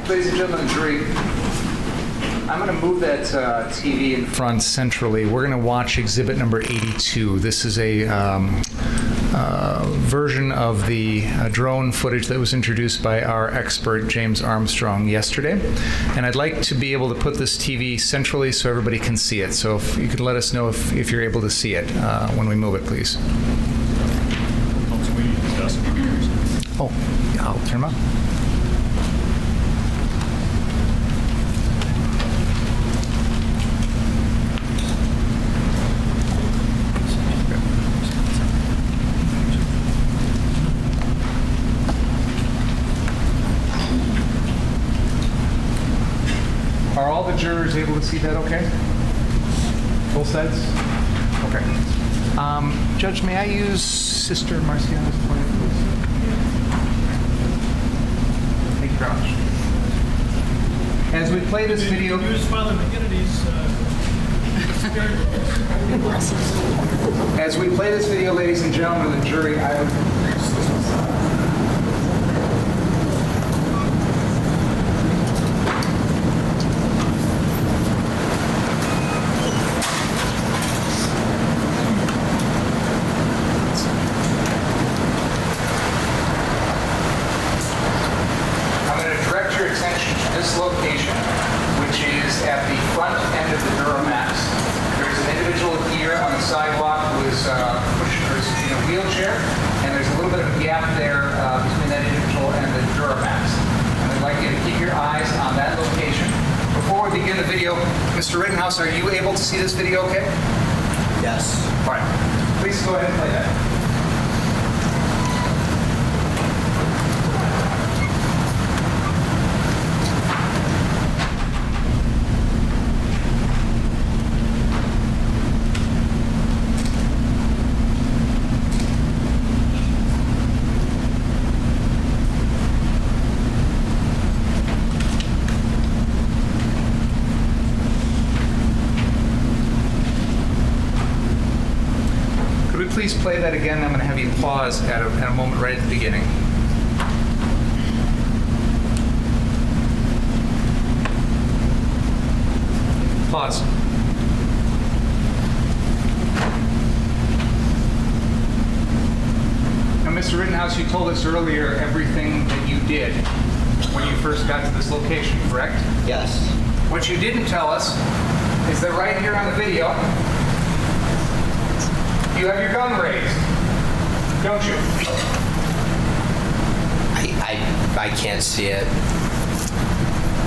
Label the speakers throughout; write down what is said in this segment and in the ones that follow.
Speaker 1: Ladies and gentlemen of the jury, I'm going to move that TV in front centrally. We're going to watch exhibit number 82. This is a version of the drone footage that was introduced by our expert, James Armstrong, yesterday. And I'd like to be able to put this TV centrally so everybody can see it. So if you could let us know if you're able to see it when we move it, please. Oh, yeah, I'll turn them on. Are all the jurors able to see that okay? Both sides? Okay. Judge, may I use Sister Marciano's point, please? Thank you very much. As we play this video...
Speaker 2: Use Father McGinnity's...
Speaker 1: As we play this video, ladies and gentlemen of the jury, I would... this location, which is at the front end of the Duramax. There's an individual here on the sidewalk who is pushed in a wheelchair, and there's a little bit of a gap there between that individual and the Duramax. And I'd like you to keep your eyes on that location. Before we begin the video, Mr. Rittenhouse, are you able to see this video okay?
Speaker 3: Yes.
Speaker 1: All right. Please go ahead and play that. Please play that again. I'm going to have you pause at a moment right at the beginning. Pause. Now, Mr. Rittenhouse, you told us earlier everything that you did when you first got to this location, correct?
Speaker 3: Yes.
Speaker 1: What you didn't tell us is that right here on the video, you have your gun raised, don't you?
Speaker 3: I can't see it.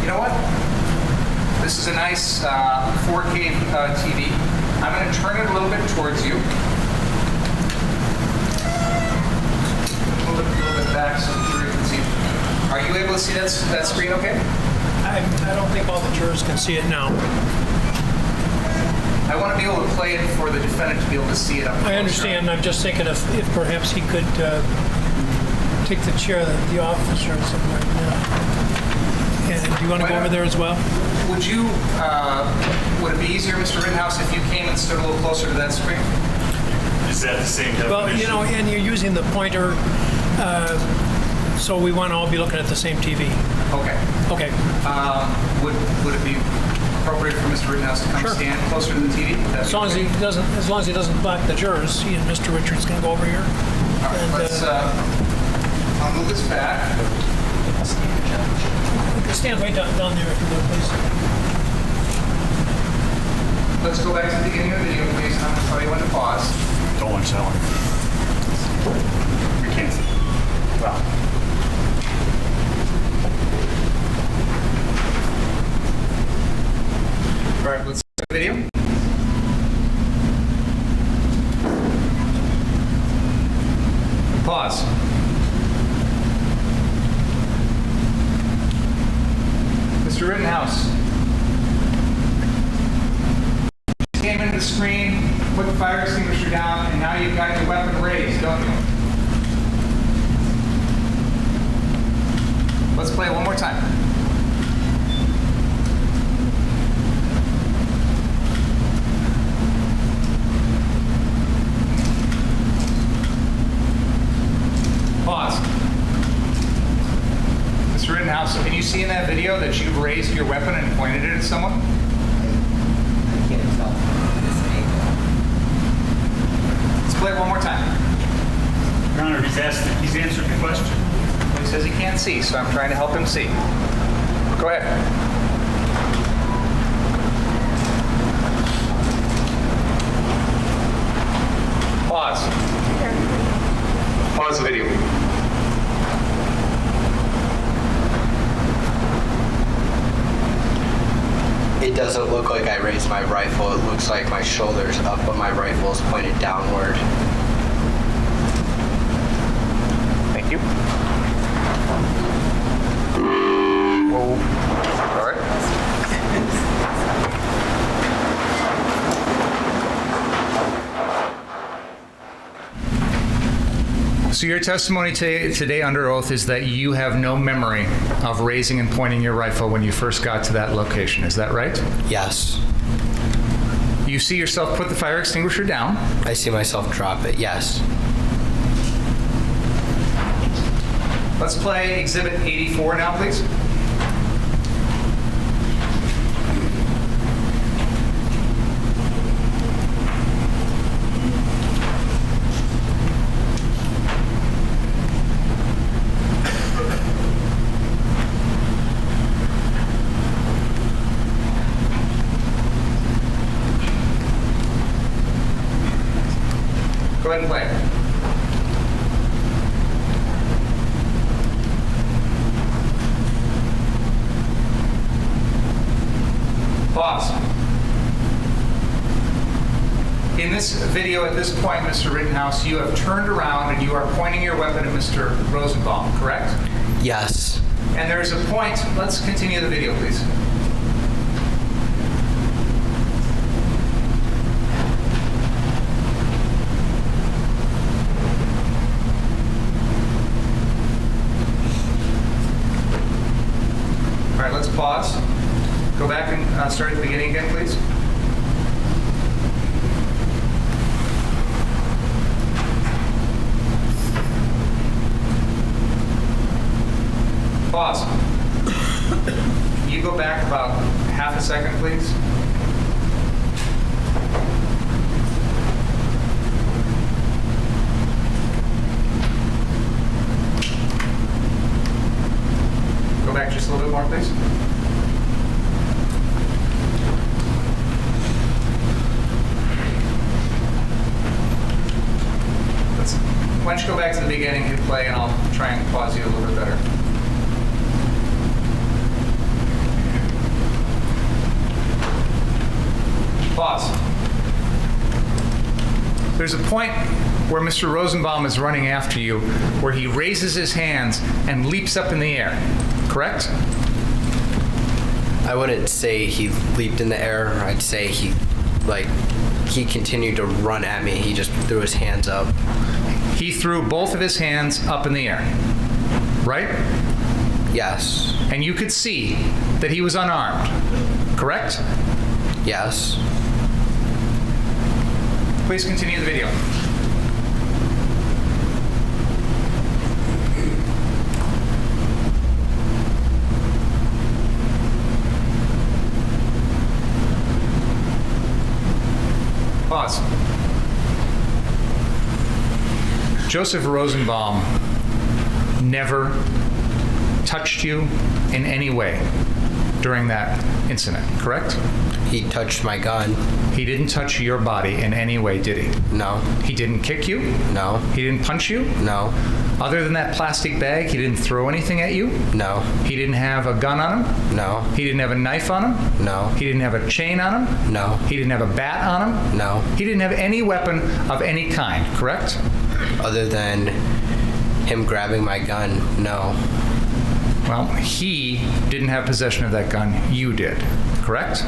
Speaker 1: You know what? This is a nice 4K TV. I'm going to turn it a little bit towards you. Move it a little bit back so the jury can see. Are you able to see that screen okay?
Speaker 2: I don't think all the jurors can see it now.
Speaker 1: I want to be able to play it for the defendant to be able to see it up close.
Speaker 2: I understand. I'm just thinking if perhaps he could take the chair that the officer is in right now. And do you want to go over there as well?
Speaker 1: Would it be easier, Mr. Rittenhouse, if you came and stood a little closer to that screen?
Speaker 4: Is that the same definition?
Speaker 2: Well, you know, and you're using the pointer, so we want to all be looking at the same TV.
Speaker 1: Okay.
Speaker 2: Okay.
Speaker 1: Would it be appropriate for Mr. Rittenhouse to come stand closer to the TV?
Speaker 2: As long as he doesn't block the jurors, he and Mr. Richards can go over here.
Speaker 1: All right, let's. I'll move this back.
Speaker 2: Stand right down there if you would, please.
Speaker 1: Let's go back to the beginning of the video, please. I'm going to tell you when to pause.
Speaker 4: Don't watch that one. We can't see.
Speaker 1: Well. All right, let's start the video. Pause. Mr. Rittenhouse. You came into the screen, put the fire extinguisher down, and now you've got your weapon raised, don't you? Let's play it one more time. Pause. Mr. Rittenhouse, can you see in that video that you raised your weapon and pointed it at someone?
Speaker 4: I can't tell from this angle.
Speaker 1: Let's play it one more time.
Speaker 5: Your Honor, he's answered the question.
Speaker 1: Well, he says he can't see, so I'm trying to help him see. Go ahead. Pause. Pause the video.
Speaker 3: It doesn't look like I raised my rifle. It looks like my shoulder's up, but my rifle is pointed downward.
Speaker 1: Thank you. Whoa. All right. So your testimony today under oath is that you have no memory of raising and pointing your rifle when you first got to that location. Is that right?
Speaker 3: Yes.
Speaker 1: You see yourself put the fire extinguisher down.
Speaker 3: I see myself drop it. Yes.
Speaker 1: Let's play Exhibit 84 now, please. Go ahead and play. Pause. In this video, at this point, Mr. Rittenhouse, you have turned around and you are pointing your weapon at Mr. Rosenbaum, correct?
Speaker 3: Yes.
Speaker 1: And there is a point. Let's continue the video, please. All right, let's pause. Go back and start at the beginning again, please. Pause. Can you go back about half a second, please? Go back just a little bit more, please. Why don't you go back to the beginning, hit play, and I'll try and pause you a little bit better. Pause. There's a point where Mr. Rosenbaum is running after you, where he raises his hands and leaps up in the air, correct?
Speaker 3: I wouldn't say he leaped in the air. I'd say he continued to run at me. He just threw his hands up.
Speaker 1: He threw both of his hands up in the air, right?
Speaker 3: Yes.
Speaker 1: And you could see that he was unarmed, correct?
Speaker 3: Yes.
Speaker 1: Please continue the video. Pause. Joseph Rosenbaum never touched you in any way during that incident, correct?
Speaker 3: He touched my gun.
Speaker 1: He didn't touch your body in any way, did he?
Speaker 3: No.
Speaker 1: He didn't kick you?
Speaker 3: No.
Speaker 1: He didn't punch you?
Speaker 3: No.
Speaker 1: Other than that plastic bag, he didn't throw anything at you?
Speaker 3: No.
Speaker 1: He didn't have a gun on him?
Speaker 3: No.
Speaker 1: He didn't have a knife on him?
Speaker 3: No.
Speaker 1: He didn't have a chain on him?
Speaker 3: No.
Speaker 1: He didn't have a bat on him?
Speaker 3: No.
Speaker 1: He didn't have any weapon of any kind, correct?
Speaker 3: Other than him grabbing my gun, no.
Speaker 1: Well, he didn't have possession of that gun. You did, correct?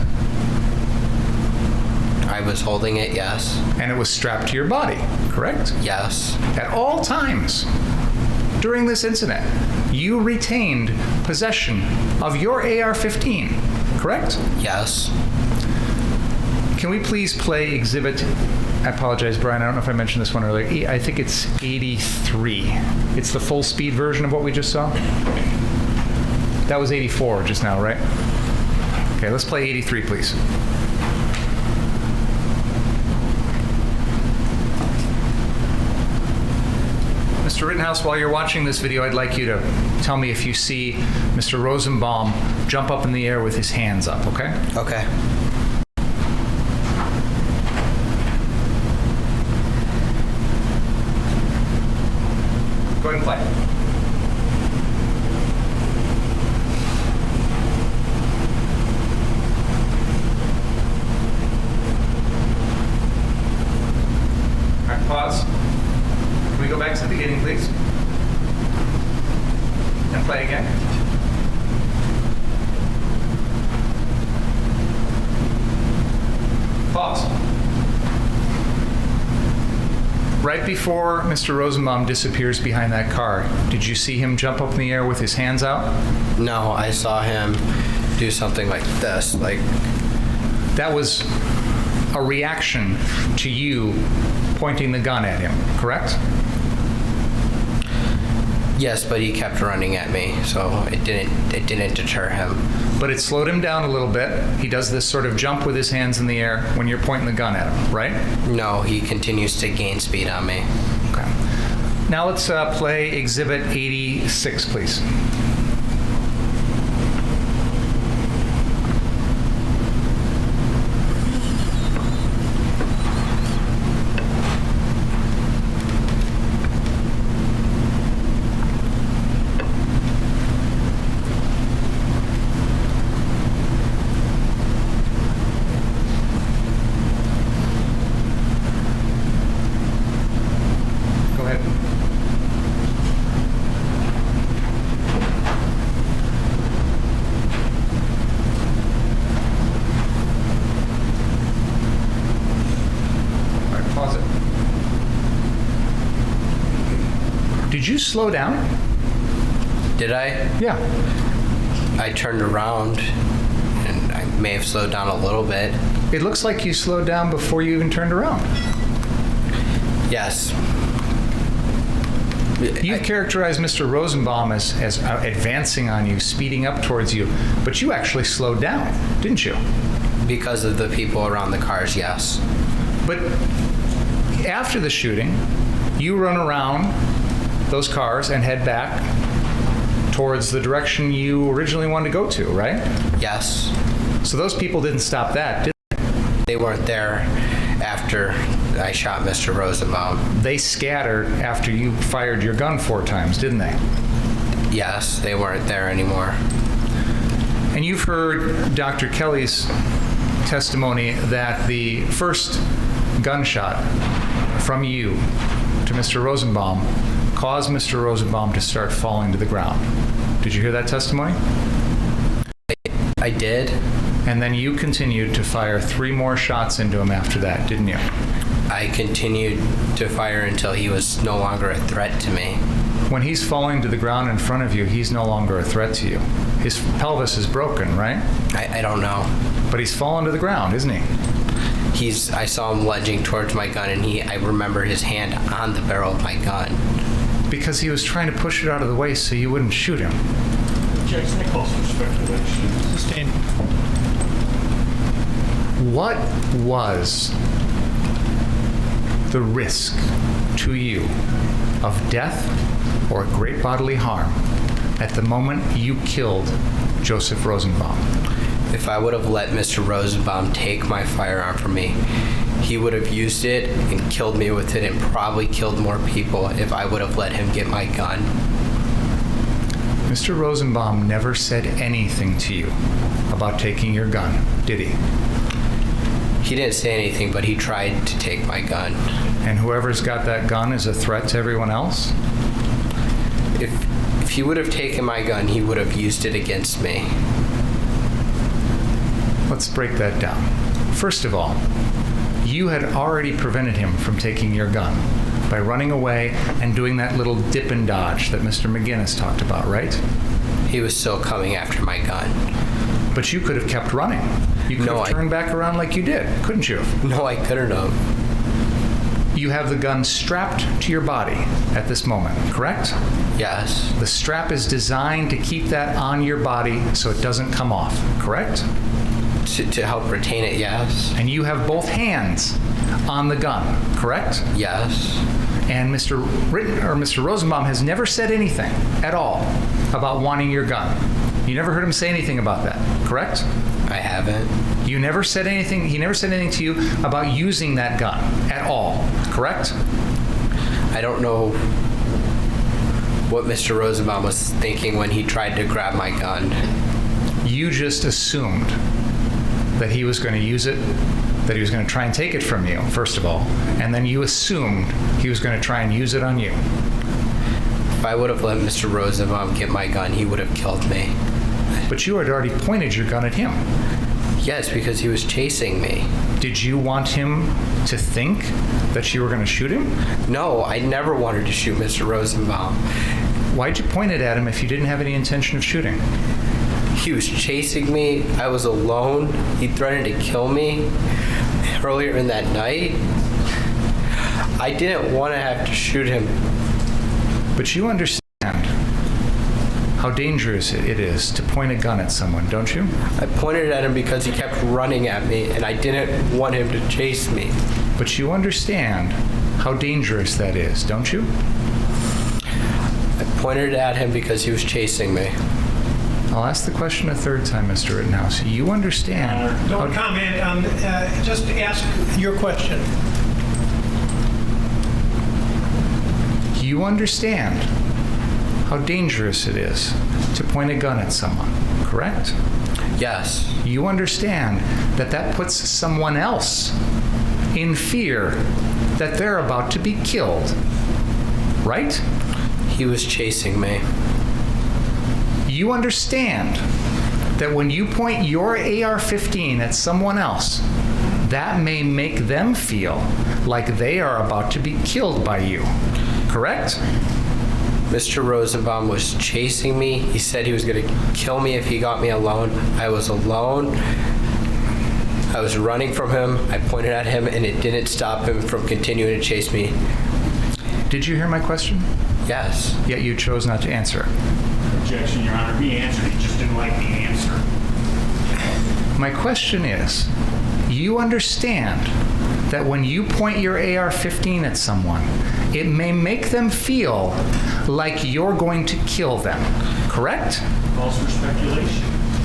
Speaker 3: I was holding it, yes.
Speaker 1: And it was strapped to your body, correct?
Speaker 3: Yes.
Speaker 1: At all times during this incident, you retained possession of your AR-15, correct?
Speaker 3: Yes.
Speaker 1: Can we please play exhibit, I apologize, Brian, I don't know if I mentioned this one earlier. I think it's 83. It's the full speed version of what we just saw.
Speaker 6: That was 84 just now, right? Okay, let's play 83, please. Mr. Rittenhouse, while you're watching this video, I'd like you to tell me if you see Mr. Rosenbaum jump up in the air with his hands up, okay?
Speaker 3: Okay.
Speaker 6: Go ahead and play. All right, pause. Can we go back to the beginning, please? And play again. Pause. Right before Mr. Rosenbaum disappears behind that car, did you see him jump up in the air with his hands out?
Speaker 3: No, I saw him do something like this, like...
Speaker 6: That was a reaction to you pointing the gun at him, correct?
Speaker 3: Yes, but he kept running at me, so it didn't deter him.
Speaker 6: But it slowed him down a little bit. He does this sort of jump with his hands in the air when you're pointing the gun at him, right?
Speaker 3: No, he continues to gain speed on me.
Speaker 6: Okay. Now let's play Exhibit 86, please. Go ahead. All right, pause it. Did you slow down?
Speaker 3: Did I?
Speaker 6: Yeah.
Speaker 3: I turned around, and I may have slowed down a little bit.
Speaker 6: It looks like you slowed down before you even turned around.
Speaker 3: Yes.
Speaker 6: You've characterized Mr. Rosenbaum as advancing on you, speeding up towards you, but you actually slowed down, didn't you?
Speaker 3: Because of the people around the cars, yes.
Speaker 6: But after the shooting, you run around those cars and head back towards the direction you originally wanted to go to, right?
Speaker 3: Yes.
Speaker 6: So those people didn't stop that, did
Speaker 3: They weren't there after I shot Mr. Rosenbaum.
Speaker 6: they? They scattered after you fired your gun 4 times, didn't they?
Speaker 3: Yes, they weren't there anymore.
Speaker 6: And you've heard Dr. Kelly's testimony that the first gunshot from you to Mr. Rosenbaum caused Mr. Rosenbaum to start falling to the ground. Did you hear that testimony?
Speaker 3: I did.
Speaker 6: And then you continued to fire 3 more shots into him after that, didn't you?
Speaker 3: I continued to fire until he was no longer a threat to me.
Speaker 6: When he's falling to the ground in front of you, he's no longer a threat to you. His pelvis is broken, right?
Speaker 3: I don't know.
Speaker 6: But he's fallen to the ground, isn't he?
Speaker 3: I saw him lunging towards my gun, and I remember his hand on the barrel of my gun.
Speaker 6: Because he was trying to push it out of the way so you wouldn't shoot him.
Speaker 5: Objection, that calls for speculation.
Speaker 2: Sustained.
Speaker 6: What was the risk to you of death or great bodily harm at the moment you killed Joseph Rosenbaum?
Speaker 3: If I would have let Mr. Rosenbaum take my firearm from me, he would have used it and killed me with it and probably killed more people if I would have let him get my gun.
Speaker 6: Mr. Rosenbaum never said anything to you about taking your gun, did he?
Speaker 3: He didn't say anything, but he tried to take my gun.
Speaker 6: And whoever's got that gun is a threat to everyone else?
Speaker 3: If he would have taken my gun, he would have used it against me.
Speaker 6: Let's break that down. First of all, you had already prevented him from taking your gun by running away and doing that little dip and dodge that Mr. McGinnis talked about, right?
Speaker 3: He was still coming after my gun.
Speaker 6: But you could have kept running. You could have turned back around like you did, couldn't you?
Speaker 3: No, I couldn't have.
Speaker 6: You have the gun strapped to your body at this moment, correct?
Speaker 3: Yes.
Speaker 6: The strap is designed to keep that on your body so it doesn't come off, correct?
Speaker 3: To help retain it, yes.
Speaker 6: And you have both hands on the gun, correct?
Speaker 3: Yes.
Speaker 6: And Mr. Rosenbaum has never said anything at all about wanting your gun. You never heard him say anything about that, correct?
Speaker 3: I haven't.
Speaker 6: You never said anything, he never said anything to you about using that gun at all, correct?
Speaker 3: I don't know what Mr. Rosenbaum was thinking when he tried to grab my gun.
Speaker 6: You just assumed that he was going to use it, that he was going to try and take it from you, first of all, and then you assumed he was going to try and use it on you.
Speaker 3: If I would have let Mr. Rosenbaum get my gun, he would have killed me.
Speaker 6: But you had already pointed your gun at him.
Speaker 3: Yes, because he was chasing me.
Speaker 6: Did you want him to think that you were going to shoot him?
Speaker 3: No, I never wanted to shoot Mr. Rosenbaum.
Speaker 6: Why'd you point it at him if you didn't have any intention of shooting?
Speaker 3: He was chasing me. I was alone. He threatened to kill me earlier in that night. I didn't want to have to shoot him.
Speaker 6: But you understand how dangerous it is to point a gun at someone, don't you?
Speaker 3: I pointed at him because he kept running at me, and I didn't want him to chase me.
Speaker 6: But you understand how dangerous that is, don't you?
Speaker 3: I pointed at him because he was chasing me.
Speaker 6: I'll ask the question a third time, Mr. Rittenhouse. You understand...
Speaker 2: Don't comment. Just ask your question.
Speaker 6: You understand how dangerous it is to point a gun at someone, correct?
Speaker 3: Yes.
Speaker 6: You understand that that puts someone else in fear that they're about to be killed, right?
Speaker 3: He was chasing me.
Speaker 6: You understand that when you point your AR-15 at someone else, that may make them feel like they are about to be killed by you, correct?
Speaker 3: Mr. Rosenbaum was chasing me. He said he was going to kill me if he got me alone. I was alone. I was running from him. I pointed at him, and it didn't stop him from continuing to chase me.
Speaker 6: Did you hear my question?
Speaker 3: Yes.
Speaker 6: Yet you chose not to answer.
Speaker 5: Objection, Your Honor. He answered. He just didn't like the answer.
Speaker 6: My question is, you understand that when you point your AR-15 at someone, it may make them feel like you're going to kill them, correct?
Speaker 5: Calls for speculation.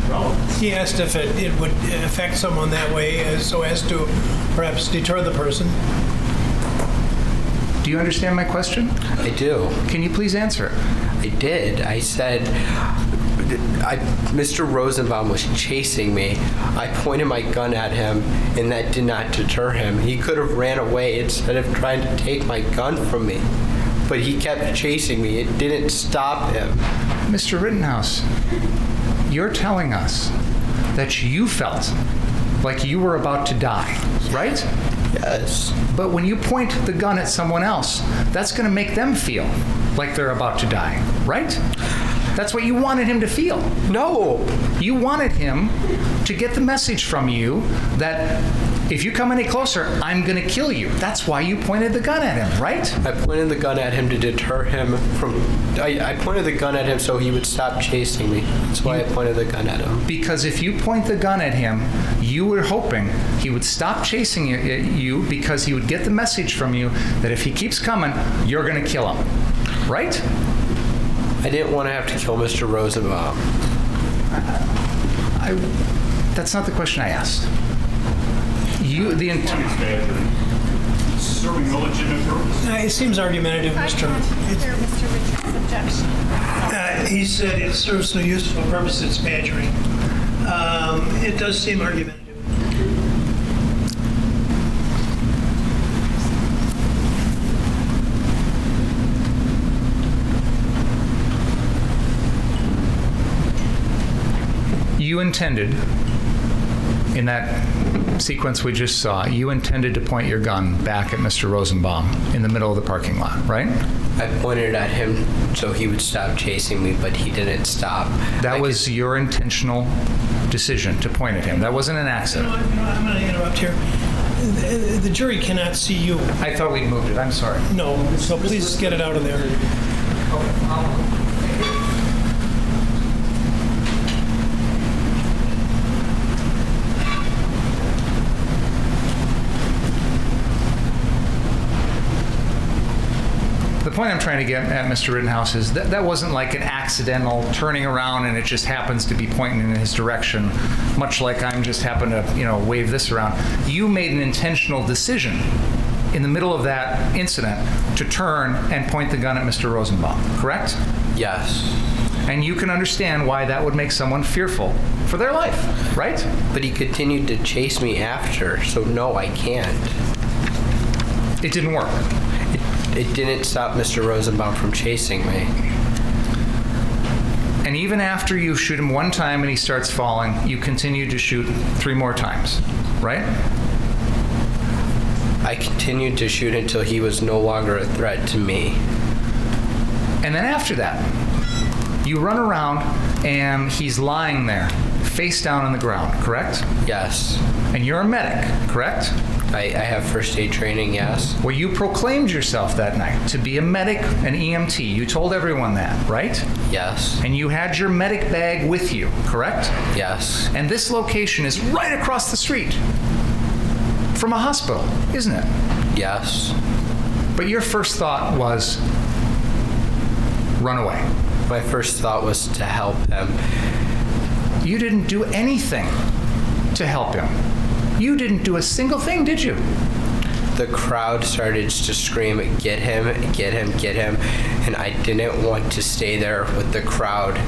Speaker 5: Relevant.
Speaker 2: He asked if it would affect someone that way so as to perhaps deter the person.
Speaker 6: Do you understand my question?
Speaker 3: I do.
Speaker 6: Can you please answer it?
Speaker 3: I did. I said, Mr. Rosenbaum was chasing me. I pointed my gun at him, and that did not deter him. He could have ran away instead of trying to take my gun from me. But he kept chasing me. It didn't stop him.
Speaker 6: Mr. Rittenhouse, you're telling us that you felt like you were about to die, right?
Speaker 3: Yes.
Speaker 6: But when you point the gun at someone else, that's going to make them feel like they're about to die, right? That's what you wanted him to feel.
Speaker 3: No.
Speaker 6: You wanted him to get the message from you that if you come any closer, I'm going to kill you. That's why you pointed the gun at him, right?
Speaker 3: I pointed the gun at him to deter him from... I pointed the gun at him so he would stop chasing me. That's why I pointed the gun at him.
Speaker 6: Because if you point the gun at him, you were hoping he would stop chasing you because he would get the message from you that if he keeps coming, you're going to kill him, right?
Speaker 3: I didn't want to have to kill Mr. Rosenbaum.
Speaker 6: That's not the question I asked.
Speaker 5: Point is bad. Serving a legitimate purpose.
Speaker 2: It seems argumentative,
Speaker 4: I
Speaker 2: Mr.
Speaker 4: can't hear Mr. Richards' objection.
Speaker 2: He said it serves no useful purpose, it's badgering. It does seem argumentative.
Speaker 6: You intended, in that sequence we just saw, you intended to point your gun back at Mr. Rosenbaum in the middle of the parking lot, right?
Speaker 3: I pointed it at him so he would stop chasing me, but he didn't stop.
Speaker 6: That was your intentional decision to point at him. That wasn't an accident.
Speaker 2: I'm going to interrupt here. The jury cannot see you.
Speaker 6: I thought we'd moved it. I'm sorry.
Speaker 2: No, so please get it out of there.
Speaker 6: The point I'm trying to get at, Mr. Rittenhouse, is that wasn't like an accidental turning around and it just happens to be pointing in his direction, much like I'm just happen to, wave this around. You made an intentional decision in the middle of that incident to turn and point the gun at Mr. Rosenbaum, correct?
Speaker 3: Yes.
Speaker 6: And you can understand why that would make someone fearful for their life, right?
Speaker 3: But he continued to chase me after, so no, I can't.
Speaker 6: It didn't work.
Speaker 3: It didn't stop Mr. Rosenbaum from chasing me.
Speaker 6: And even after you shoot him one time and he starts falling, you continue to shoot 3 more times, right?
Speaker 3: I continued to shoot until he was no longer a threat to me.
Speaker 6: And then after that, you run around and he's lying there, face down on the ground, correct?
Speaker 3: Yes.
Speaker 6: And you're a medic, correct?
Speaker 3: I have first aid training, yes.
Speaker 6: Well, you proclaimed yourself that night to be a medic, an EMT. You told everyone that, right?
Speaker 3: Yes.
Speaker 6: And you had your medic bag with you, correct?
Speaker 3: Yes.
Speaker 6: And this location is right across the street from a hospital, isn't it?
Speaker 3: Yes.
Speaker 6: But your first thought was run away.
Speaker 3: My first thought was to help him.
Speaker 6: You didn't do anything to help him. You didn't do a single thing, did you?
Speaker 3: The crowd started to scream, "Get him, get him, get him," and I didn't want to stay there with the crowd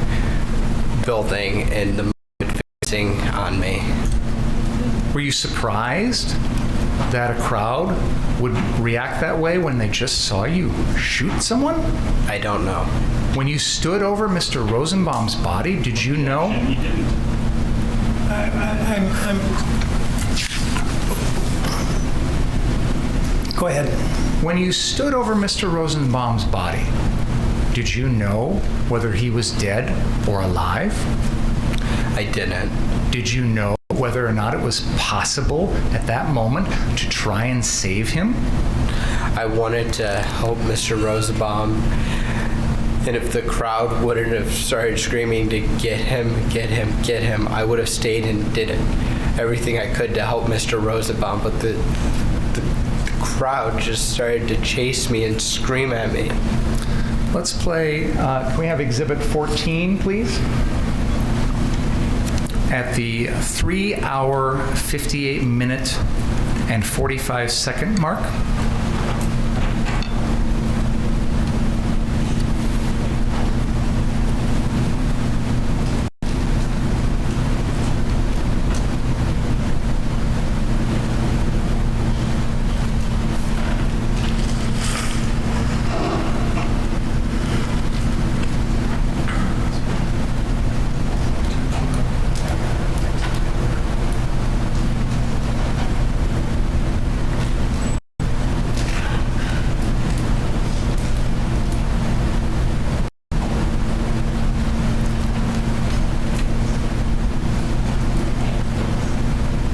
Speaker 3: building and the moment fixing on me.
Speaker 6: Were you surprised that a crowd would react that way when they just saw you shoot someone?
Speaker 3: I don't know.
Speaker 6: When you stood over Mr. Rosenbaum's body, did you know?
Speaker 5: He didn't.
Speaker 2: Go ahead.
Speaker 6: When you stood over Mr. Rosenbaum's body, did you know whether he was dead or alive?
Speaker 3: I didn't.
Speaker 6: Did you know whether or not it was possible at that moment to try and save him?
Speaker 3: I wanted to help Mr. Rosenbaum, and if the crowd wouldn't have started screaming to get him, get him, get him, I would have stayed and did everything I could to help Mr. Rosenbaum, but the crowd just started to chase me and scream at me.
Speaker 6: Let's play, can we have Exhibit 14, please? At the 3-hour, 58-minute, and 45-second mark.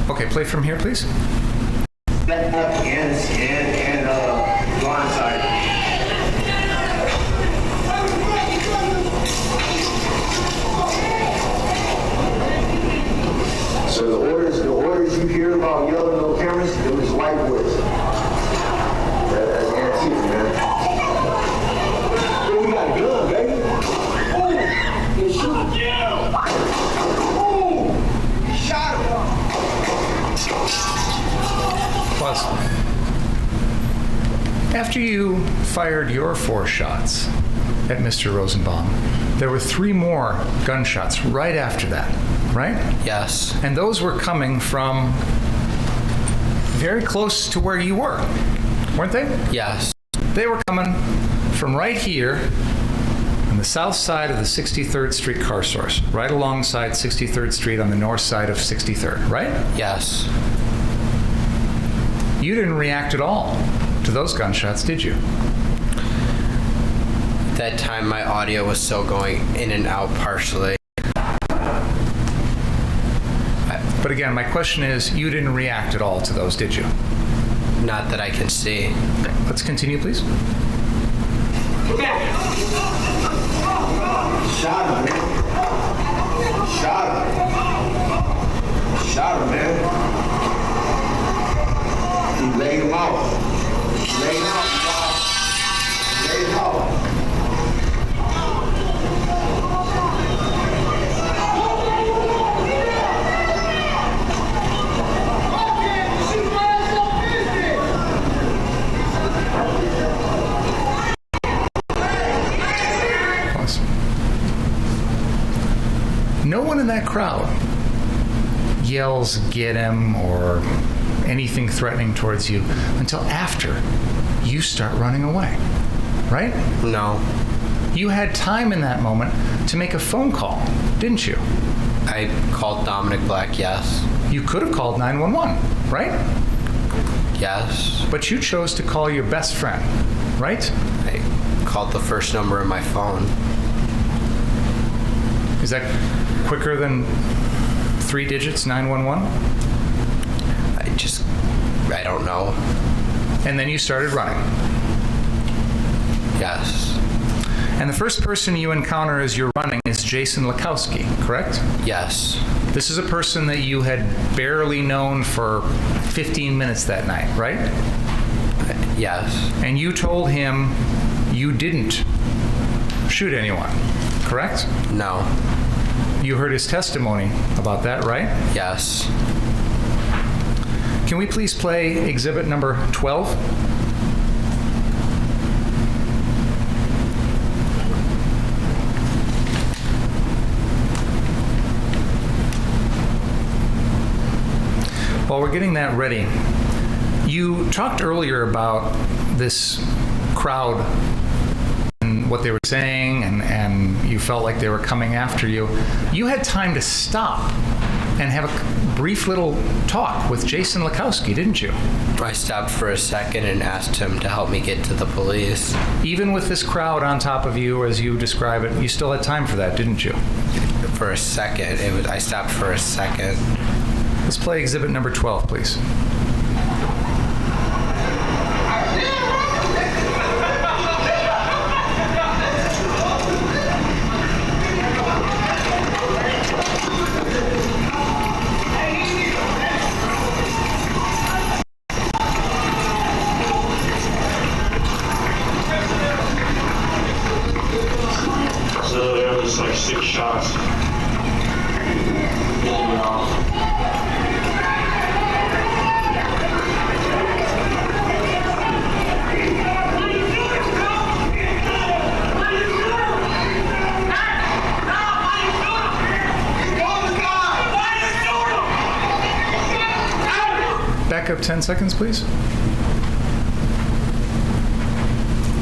Speaker 6: Okay, play from here, please.
Speaker 7: And blindside. So the orders you hear about yelling little cameras, it was white boys. That's Antifa, man. Oh, we got a gun, baby. Oh, they shoot. Yeah. Oh, he shot him.
Speaker 6: Plus, after you fired your 4 shots at Mr. Rosenbaum, there were 3 more gunshots right after that, right?
Speaker 3: Yes.
Speaker 6: And those were coming from very close to where you were, weren't they?
Speaker 3: Yes.
Speaker 6: They were coming from right here on the south side of the 63rd Street car source, right alongside 63rd Street on the north side of 63rd, right?
Speaker 3: Yes.
Speaker 6: You didn't react at all to those gunshots, did you?
Speaker 3: That time my audio was still going in and out partially.
Speaker 6: But again, my question is, you didn't react at all to those, did you?
Speaker 3: Not that I can see.
Speaker 6: Okay, let's continue, please.
Speaker 7: Shot him, man. Shot him. Shot him, man. He laid him out. Laid him out, y'all. Laid him out.
Speaker 6: No one in that crowd yells, "Get him," or anything threatening towards you until after you start running away, right?
Speaker 3: No.
Speaker 6: You had time in that moment to make a phone call, didn't you?
Speaker 3: I called Dominic Black, yes.
Speaker 6: You could have called 911, right?
Speaker 3: Yes.
Speaker 6: But you chose to call your best friend, right?
Speaker 3: I called the first number in my phone.
Speaker 6: Is that quicker than 3 digits, 911?
Speaker 3: I don't know.
Speaker 6: And then you started running.
Speaker 3: Yes.
Speaker 6: And the first person you encounter as you're running is Jason Lakowski, correct?
Speaker 3: Yes.
Speaker 6: This is a person that you had barely known for 15 minutes that night, right?
Speaker 3: Yes.
Speaker 6: And you told him you didn't shoot anyone, correct?
Speaker 3: No.
Speaker 6: You heard his testimony about that, right?
Speaker 3: Yes.
Speaker 6: Can we please play exhibit number 12? While we're getting that ready, you talked earlier about this crowd and what they were saying, and you felt like they were coming after you. You had time to stop and have a brief little talk with Jason Lakowski, didn't you?
Speaker 3: I stopped for a second and asked him to help me get to the police.
Speaker 6: Even with this crowd on top of you, as you describe it, you still had time for that, didn't you?
Speaker 3: For a second. I stopped for a second.
Speaker 6: Let's play exhibit number 12, please.
Speaker 8: So there was like 6 shots.
Speaker 6: Back up 10 seconds, please.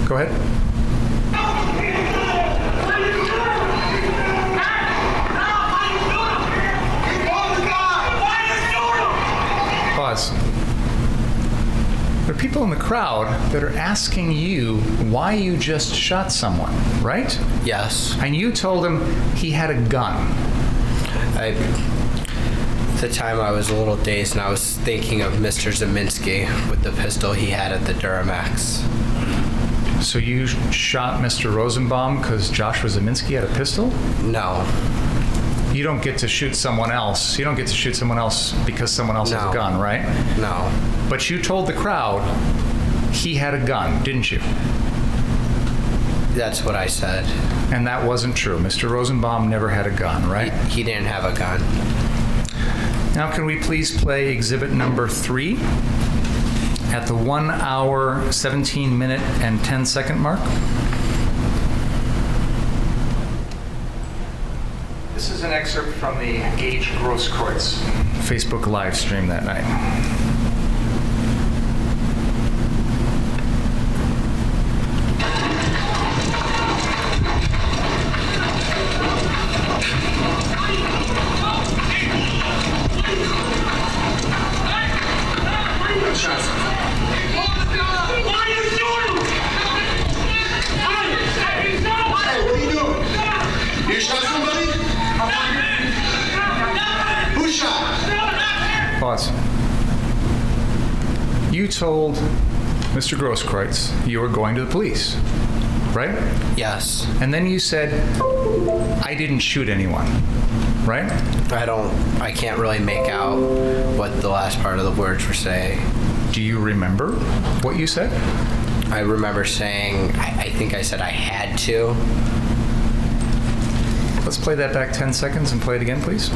Speaker 6: Go ahead. Pause. There are people in the crowd that are asking you why you just shot someone, right?
Speaker 3: Yes.
Speaker 6: And you told him he had a gun.
Speaker 3: At the time I was a little dazed and I was thinking of Mr. Zeminski with the pistol he had at the Duramax.
Speaker 6: So you shot Mr. Rosenbaum because Joshua Zeminski had a pistol?
Speaker 3: No.
Speaker 6: You don't get to shoot someone else. You don't get to shoot someone else because someone else has
Speaker 3: No.
Speaker 6: a gun, right?
Speaker 3: No.
Speaker 6: But you told the crowd he had a gun, didn't you?
Speaker 3: That's what I said.
Speaker 6: And that wasn't true. Mr. Rosenbaum never had a gun, right?
Speaker 3: He didn't have a gun.
Speaker 6: Now can we please play exhibit number 3 at the 1 hour, 17 minute, and 10 second mark? This is an excerpt from the Gage Grosskreutz Facebook live stream that night.
Speaker 7: You shot somebody? Who shot?
Speaker 6: Pause. You told Mr. Grosskreutz you were going to the police, right?
Speaker 3: Yes.
Speaker 6: And then you said, I didn't shoot anyone, right?
Speaker 3: I can't really make out what the last part of the words were saying.
Speaker 6: Do you remember what you said?
Speaker 3: I remember saying, I think I said I had to.
Speaker 6: Let's play that back 10 seconds and play it again, please.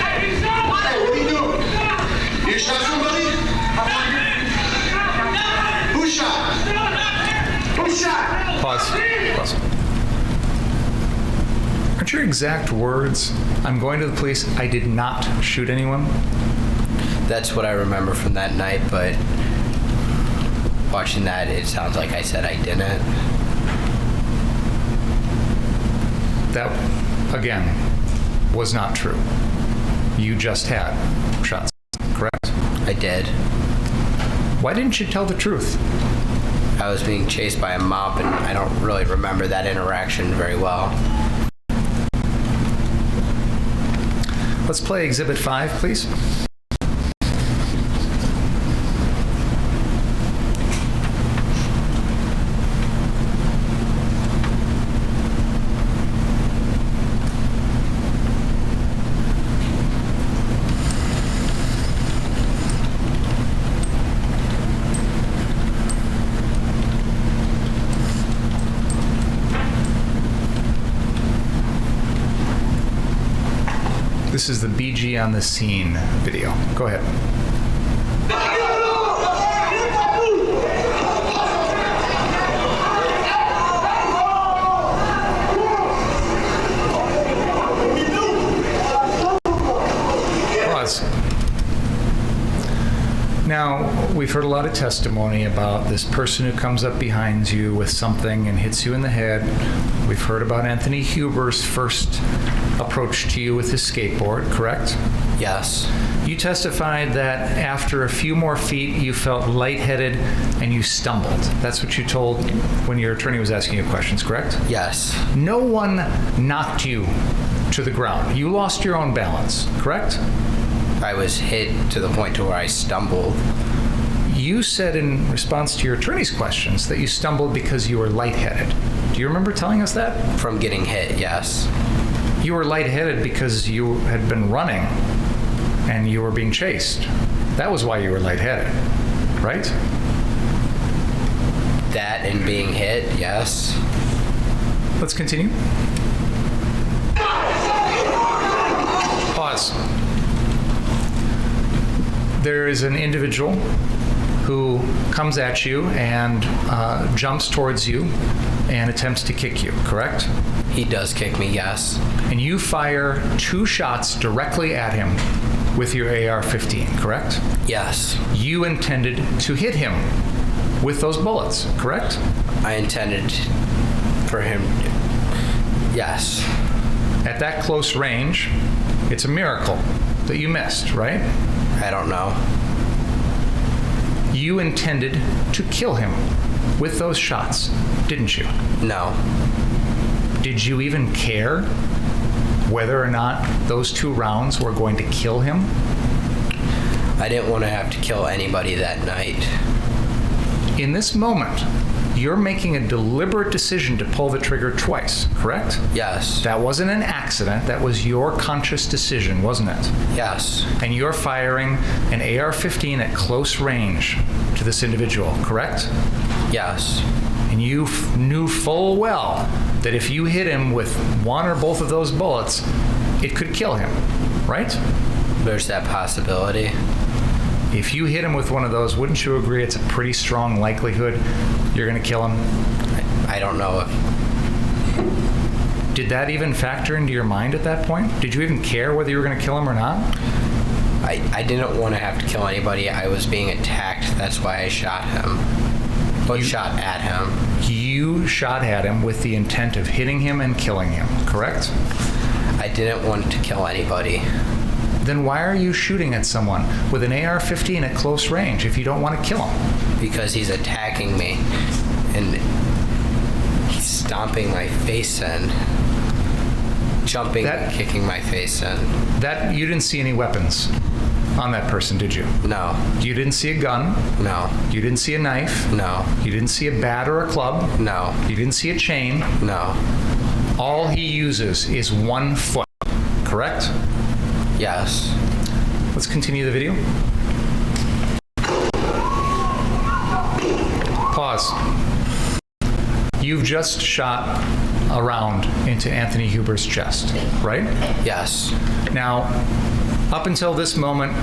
Speaker 9: Hey, what are you doing? You shot somebody? Who shot? Who shot?
Speaker 6: Pause. Aren't your exact words, I'm going to the police, I did not shoot anyone?
Speaker 3: That's what I remember from that night, but watching that, it sounds like I said I didn't.
Speaker 6: That, again, was not true. You just had shots, correct?
Speaker 3: I did.
Speaker 6: Why didn't you tell the truth?
Speaker 3: I was being chased by a mob, and I don't really remember that interaction very well.
Speaker 6: Let's play Exhibit 5, please. This is the BG on the scene video. Go ahead. Pause. Now, we've heard a lot of testimony about this person who comes up behind you with something and hits you in the head. We've heard about Anthony Huber's first approach to you with his skateboard, correct?
Speaker 3: Yes.
Speaker 6: You testified that after a few more feet, you felt lightheaded and you stumbled. That's what you told when your attorney was asking you questions, correct?
Speaker 3: Yes.
Speaker 6: No one knocked you to the ground. You lost your own balance, correct?
Speaker 3: I was hit to the point to where I stumbled.
Speaker 6: You said in response to your attorney's questions that you stumbled because you were lightheaded. Do you remember telling us that?
Speaker 3: From getting hit, yes.
Speaker 6: You were lightheaded because you had been running and you were being chased. That was why you were lightheaded, right?
Speaker 3: That and being hit, yes.
Speaker 6: Let's continue. Pause. There is an individual who comes at you and jumps towards you and attempts to kick you, correct?
Speaker 3: He does kick me, yes.
Speaker 6: And you fire 2 shots directly at him with your AR-15, correct?
Speaker 3: Yes.
Speaker 6: You intended to hit him with those bullets, correct?
Speaker 3: I intended for him, yes.
Speaker 6: At that close range, it's a miracle that you missed, right?
Speaker 3: I don't know.
Speaker 6: You intended to kill him with those shots, didn't you?
Speaker 3: No.
Speaker 6: Did you even care whether or not those 2 rounds were going to kill him?
Speaker 3: I didn't want to have to kill anybody that night.
Speaker 6: In this moment, you're making a deliberate decision to pull the trigger twice, correct?
Speaker 3: Yes.
Speaker 6: That wasn't an accident. That was your conscious decision, wasn't it?
Speaker 3: Yes.
Speaker 6: And you're firing an AR-15 at close range to this individual, correct?
Speaker 3: Yes.
Speaker 6: And you knew full well that if you hit him with 1 or both of those bullets, it could kill him, right?
Speaker 3: There's that possibility.
Speaker 6: If you hit him with one of those, wouldn't you agree it's a pretty strong likelihood you're going to kill him?
Speaker 3: I don't know if...
Speaker 6: Did that even factor into your mind at that point? Did you even care whether you were going to kill him or not?
Speaker 3: I didn't want to have to kill anybody. I was being attacked. That's why I shot him. Shot at him.
Speaker 6: You shot at him with the intent of hitting him and killing him, correct?
Speaker 3: I didn't want to kill anybody.
Speaker 6: Then why are you shooting at someone with an AR-15 at close range if you don't want to kill him?
Speaker 3: Because he's attacking me and he's stomping my face in. jumping and kicking my face in.
Speaker 6: That you didn't see any weapons on that person, did you?
Speaker 3: No.
Speaker 6: You didn't see a gun?
Speaker 3: No.
Speaker 6: You didn't see a knife?
Speaker 3: No.
Speaker 6: You didn't see a bat or a club?
Speaker 3: No.
Speaker 6: You didn't see a chain?
Speaker 3: No.
Speaker 6: All he uses is 1 foot, correct?
Speaker 3: Yes.
Speaker 6: Let's continue the video. Pause. You've just shot a round into Anthony Huber's chest, right?
Speaker 3: Yes.
Speaker 6: Now, up until this moment,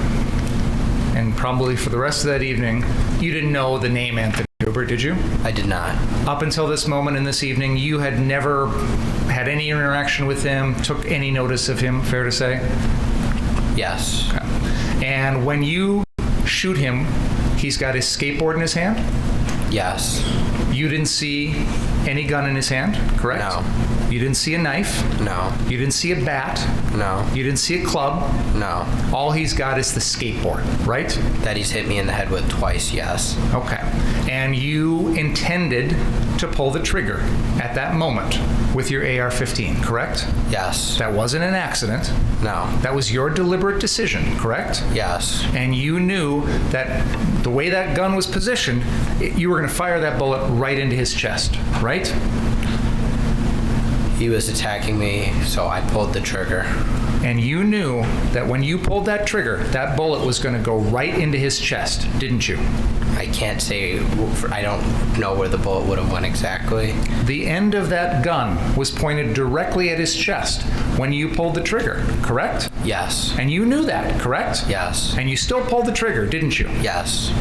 Speaker 6: and probably for the rest of that evening, you didn't know the name Anthony Huber, did you?
Speaker 3: I did not.
Speaker 6: Up until this moment in this evening, you had never had any interaction with him, took any notice of him, fair to say?
Speaker 3: Yes.
Speaker 6: Okay. And when you shoot him, he's got his skateboard in his hand?
Speaker 3: Yes.
Speaker 6: You didn't see any gun in his hand, correct?
Speaker 3: No.
Speaker 6: You didn't see a knife?
Speaker 3: No.
Speaker 6: You didn't see a bat?
Speaker 3: No.
Speaker 6: You didn't see a club?
Speaker 3: No.
Speaker 6: All he's got is the skateboard, right?
Speaker 3: That he's hit me in the head with twice, yes.
Speaker 6: Okay. And you intended to pull the trigger at that moment with your AR-15, correct?
Speaker 3: Yes.
Speaker 6: That wasn't an accident.
Speaker 3: No.
Speaker 6: That was your deliberate decision, correct?
Speaker 3: Yes.
Speaker 6: And you knew that the way that gun was positioned, you were going to fire that bullet right into his chest, right?
Speaker 3: He was attacking me, so I pulled the trigger.
Speaker 6: And you knew that when you pulled that trigger, that bullet was going to go right into his chest, didn't you?
Speaker 3: I can't say, I don't know where the bullet would have went exactly.
Speaker 6: The end of that gun was pointed directly at his chest when you pulled the trigger, correct?
Speaker 3: Yes.
Speaker 6: And you knew that, correct?
Speaker 3: Yes.
Speaker 6: And you still pulled the trigger, didn't you?
Speaker 3: Yes.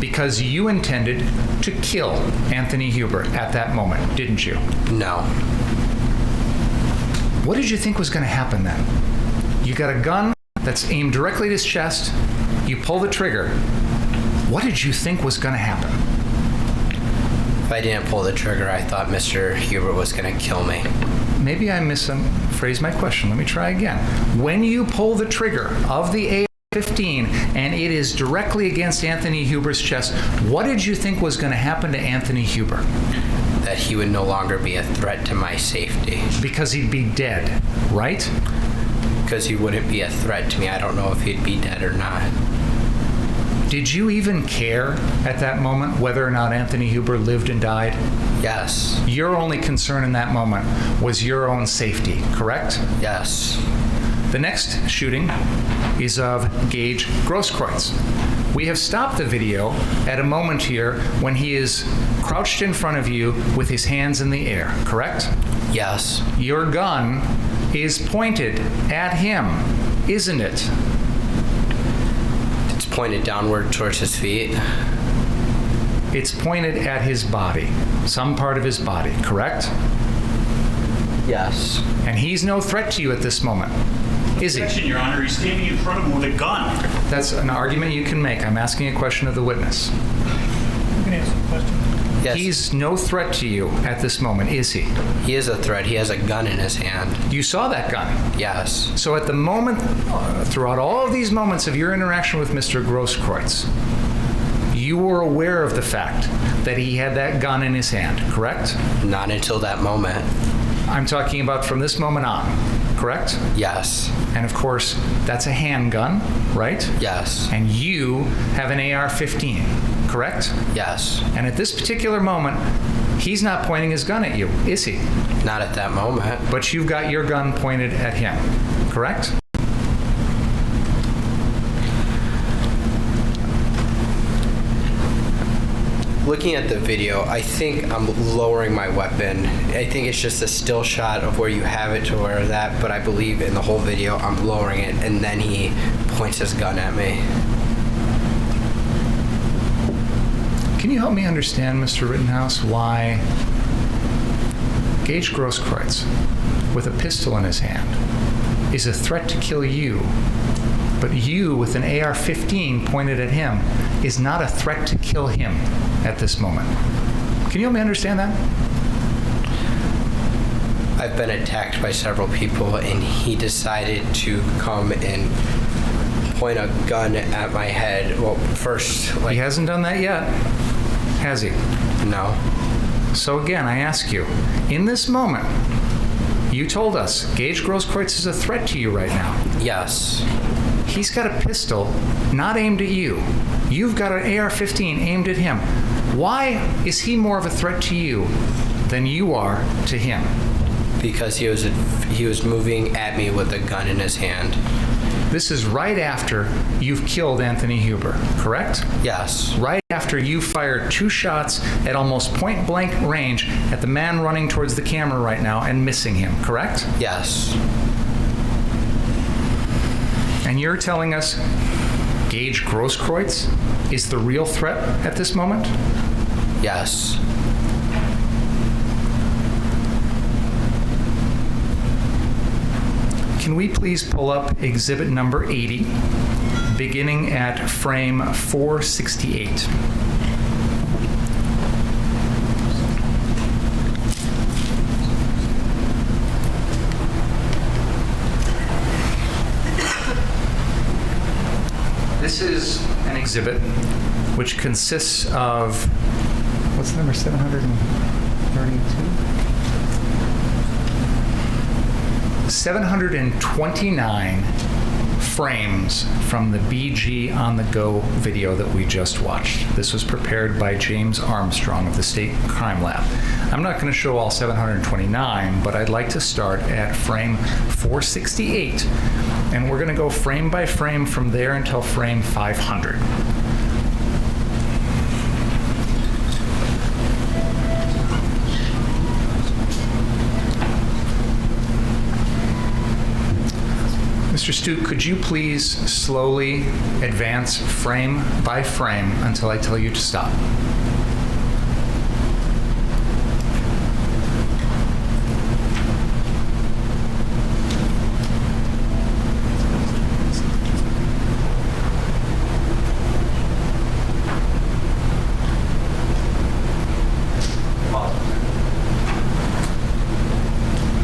Speaker 6: Because you intended to kill Anthony Huber at that moment, didn't you?
Speaker 3: No.
Speaker 6: What did you think was going to happen then? You got a gun that's aimed directly at his chest. You pull the trigger. What did you think was going to happen?
Speaker 3: If I didn't pull the trigger, I thought Mr. Huber was going to kill me.
Speaker 6: Maybe I misphrased my question. Let me try again. When you pull the trigger of the AR-15 and it is directly against Anthony Huber's chest, what did you think was going to happen to Anthony Huber?
Speaker 3: That he would no longer be a threat to my safety.
Speaker 6: Because he'd be dead, right?
Speaker 3: Because he wouldn't be a threat to me. I don't know if he'd be dead or not.
Speaker 6: Did you even care at that moment whether or not Anthony Huber lived and died?
Speaker 3: Yes.
Speaker 6: Your only concern in that moment was your own safety, correct?
Speaker 3: Yes.
Speaker 6: The next shooting is of Gage Grosskreutz. We have stopped the video at a moment here when he is crouched in front of you with his hands in the air, correct?
Speaker 3: Yes.
Speaker 6: Your gun is pointed at him, isn't it?
Speaker 3: It's pointed downward towards his feet.
Speaker 6: It's pointed at his body, some part of his body, correct?
Speaker 3: Yes.
Speaker 6: And he's no threat to you at this moment, is he?
Speaker 5: Objection, Your Honor. He's standing in front of him with a gun.
Speaker 6: That's an argument you can make. I'm asking a question of the witness.
Speaker 2: You can answer the question.
Speaker 3: Yes.
Speaker 6: He's no threat to you at this moment, is he?
Speaker 3: He is a threat. He has a gun in his hand.
Speaker 6: You saw that gun.
Speaker 3: Yes.
Speaker 6: So at the moment, throughout all of these moments of your interaction with Mr. Grosskreutz, you were aware of the fact that he had that gun in his hand, correct?
Speaker 3: Not until that moment.
Speaker 6: I'm talking about from this moment on, correct?
Speaker 3: Yes.
Speaker 6: And of course, that's a handgun, right?
Speaker 3: Yes.
Speaker 6: And you have an AR-15, correct?
Speaker 3: Yes.
Speaker 6: And at this particular moment, he's not pointing his gun at you, is he?
Speaker 3: Not at that moment.
Speaker 6: But you've got your gun pointed at him, correct?
Speaker 3: Looking at the video, I think I'm lowering my weapon. I think it's just a still shot of where you have it to where that, but I believe in the whole video I'm lowering it, and then he points his gun at me.
Speaker 6: Can you help me understand, Mr. Rittenhouse, why Gage Grosskreutz, with a pistol in his hand, is a threat to kill you, but you, with an AR-15 pointed at him, is not a threat to kill him at this moment? Can you help me understand that?
Speaker 3: I've been attacked by several people, and he decided to come and point a gun at my head. Well, first,
Speaker 6: He hasn't done that yet, has he?
Speaker 3: no.
Speaker 6: So again, I ask you, in this moment, You told us Gage Grosskreutz is a threat to you right now.
Speaker 3: Yes.
Speaker 6: He's got a pistol not aimed at you. You've got an AR-15 aimed at him. Why is he more of a threat to you than you are to him?
Speaker 3: Because he was moving at me with a gun in his hand.
Speaker 6: This is right after you've killed Anthony Huber, correct?
Speaker 3: Yes.
Speaker 6: Right after you fired 2 shots at almost point-blank range at the man running towards the camera right now and missing him, correct?
Speaker 3: Yes.
Speaker 6: And you're telling us Gage Grosskreutz is the real threat at this moment?
Speaker 3: Yes.
Speaker 6: Can we please pull up exhibit number 80, beginning at frame 468? This is an exhibit which consists of, what's the number, 732? 729 frames from the BG on the Go video that we just watched. This was prepared by James Armstrong of the State Crime Lab. I'm not going to show all 729, but I'd like to start at frame 468, and we're going to go frame by frame from there until frame 500. Mr. Stute, could you please slowly advance frame by frame until I tell you to stop?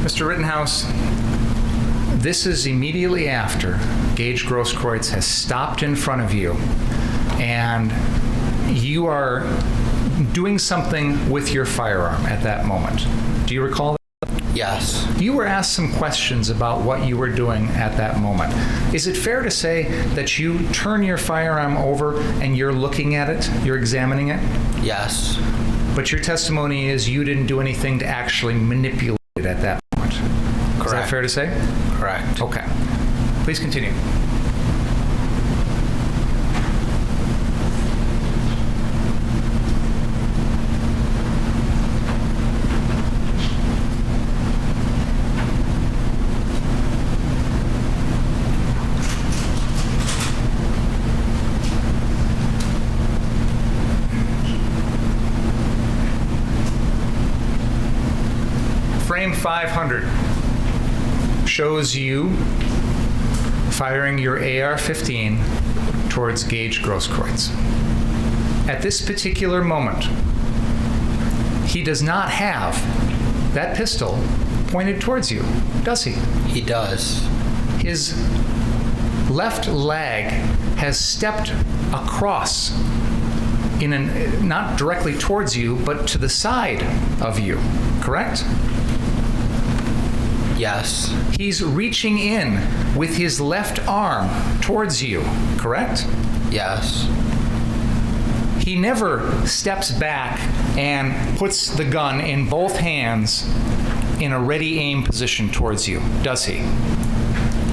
Speaker 6: Mr. Rittenhouse, this is immediately after Gage Grosskreutz has stopped in front of you and you are doing something with your firearm at that moment. Do you recall that?
Speaker 3: Yes.
Speaker 6: You were asked some questions about what you were doing at that moment. Is it fair to say that you turn your firearm over and you're looking at it, you're examining it?
Speaker 3: Yes.
Speaker 6: But your testimony is you didn't do anything to actually manipulate it at that moment.
Speaker 3: Correct.
Speaker 6: Is that fair to say?
Speaker 3: Correct.
Speaker 6: Okay. Please continue. Frame 500 shows you firing your AR-15 towards Gage Grosskreutz. At this particular moment, he does not have that pistol pointed towards you, does he?
Speaker 3: He does.
Speaker 6: His left leg has stepped across not directly towards you, but to the side of you, correct?
Speaker 3: Yes.
Speaker 6: He's reaching in with his left arm towards you, correct?
Speaker 3: Yes.
Speaker 6: He never steps back and puts the gun in both hands in a ready aim position towards you, does he?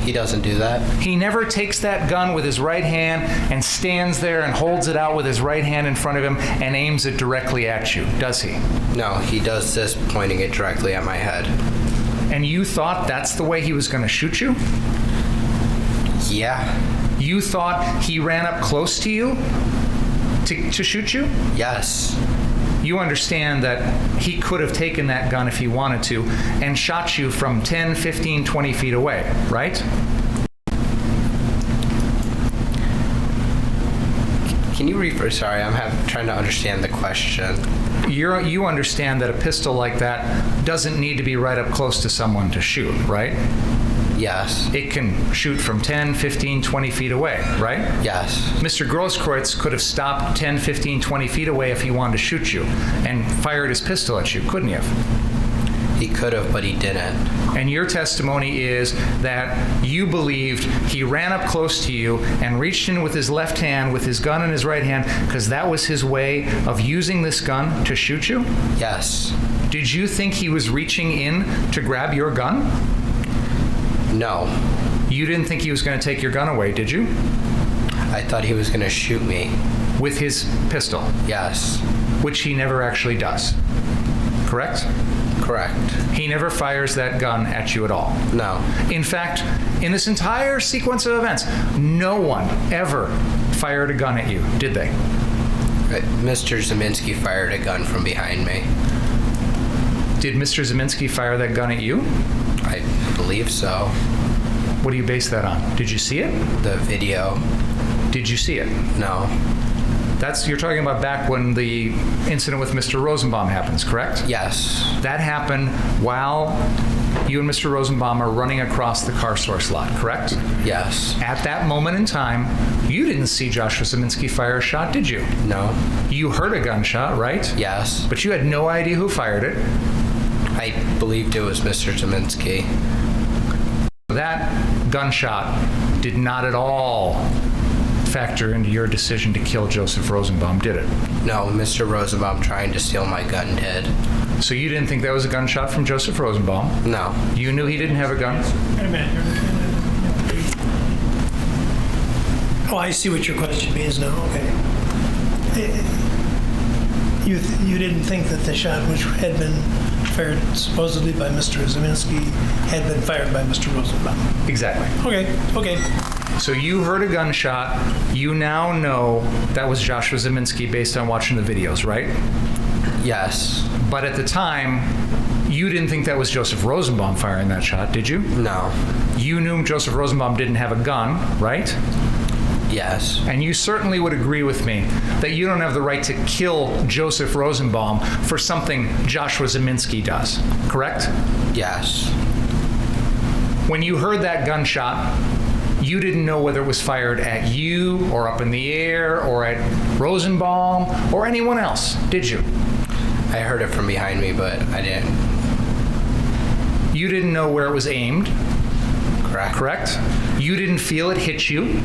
Speaker 3: He doesn't do that.
Speaker 6: He never takes that gun with his right hand and stands there and holds it out with his right hand in front of him and aims it directly at you, does he?
Speaker 3: No, he does this pointing it directly at my head.
Speaker 6: And you thought that's the way he was going to shoot you?
Speaker 3: Yeah.
Speaker 6: You thought he ran up close to you to shoot you?
Speaker 3: Yes.
Speaker 6: You understand that he could have taken that gun if he wanted to and shot you from 10, 15, 20 feet away, right?
Speaker 3: Can you repeat? Sorry, I'm trying to understand the question.
Speaker 6: You understand that a pistol like that doesn't need to be right up close to someone to shoot, right?
Speaker 3: Yes.
Speaker 6: It can shoot from 10, 15, 20 feet away, right?
Speaker 3: Yes.
Speaker 6: Mr. Grosskreutz could have stopped 10, 15, 20 feet away if he wanted to shoot you and fired his pistol at you, couldn't he have?
Speaker 3: He could have, but he didn't.
Speaker 6: And your testimony is that you believed he ran up close to you and reached in with his left hand with his gun in his right hand because that was his way of using this gun to shoot you?
Speaker 3: Yes.
Speaker 6: Did you think he was reaching in to grab your gun?
Speaker 3: No.
Speaker 6: You didn't think he was going to take your gun away, did you?
Speaker 3: I thought he was going to shoot me.
Speaker 6: With his pistol?
Speaker 3: Yes.
Speaker 6: Which he never actually does. Correct?
Speaker 3: Correct.
Speaker 6: He never fires that gun at you at all.
Speaker 3: No.
Speaker 6: In fact, in this entire sequence of events, no one ever fired a gun at you, did they?
Speaker 3: Mr. Zeminski fired a gun from behind me.
Speaker 6: Did Mr. Zeminski fire that gun at you?
Speaker 3: I believe so.
Speaker 6: What do you base that on? Did you see it?
Speaker 3: The video.
Speaker 6: Did you see it?
Speaker 3: No.
Speaker 6: You're talking about back when the incident with Mr. Rosenbaum happens, correct?
Speaker 3: Yes.
Speaker 6: That happened while you and Mr. Rosenbaum are running across the car source lot, correct?
Speaker 3: Yes.
Speaker 6: At that moment in time, you didn't see Joshua Zeminski fire a shot, did you?
Speaker 3: No.
Speaker 6: You heard a gunshot, right?
Speaker 3: Yes.
Speaker 6: But you had no idea who fired it.
Speaker 3: I believed it was Mr. Zeminski.
Speaker 6: That gunshot did not at all factor into your decision to kill Joseph Rosenbaum, did it?
Speaker 3: No, Mr. Rosenbaum trying to steal my gun did.
Speaker 6: So you didn't think that was a gunshot from Joseph Rosenbaum?
Speaker 3: No.
Speaker 6: You knew he didn't have a gun?
Speaker 2: Wait a minute. Oh, I see what your question means now. Okay. You didn't think that the shot which had been fired supposedly by Mr. Zeminski had been fired by Mr. Rosenbaum.
Speaker 6: Exactly.
Speaker 2: Okay.
Speaker 6: So you heard a gunshot. You now know that was Joshua Zeminski based on watching the videos, right?
Speaker 3: Yes.
Speaker 6: But at the time, you didn't think that was Joseph Rosenbaum firing that shot, did you?
Speaker 3: No.
Speaker 6: You knew Joseph Rosenbaum didn't have a gun, right?
Speaker 3: Yes.
Speaker 6: And you certainly would agree with me that you don't have the right to kill Joseph Rosenbaum for something Joshua Zeminski does, correct?
Speaker 3: Yes.
Speaker 6: When you heard that gunshot, you didn't know whether it was fired at you or up in the air or at Rosenbaum or anyone else, did you?
Speaker 3: I heard it from behind me, but I didn't.
Speaker 6: You didn't know where it was aimed,
Speaker 3: Correct.
Speaker 6: correct? You didn't feel it hit you,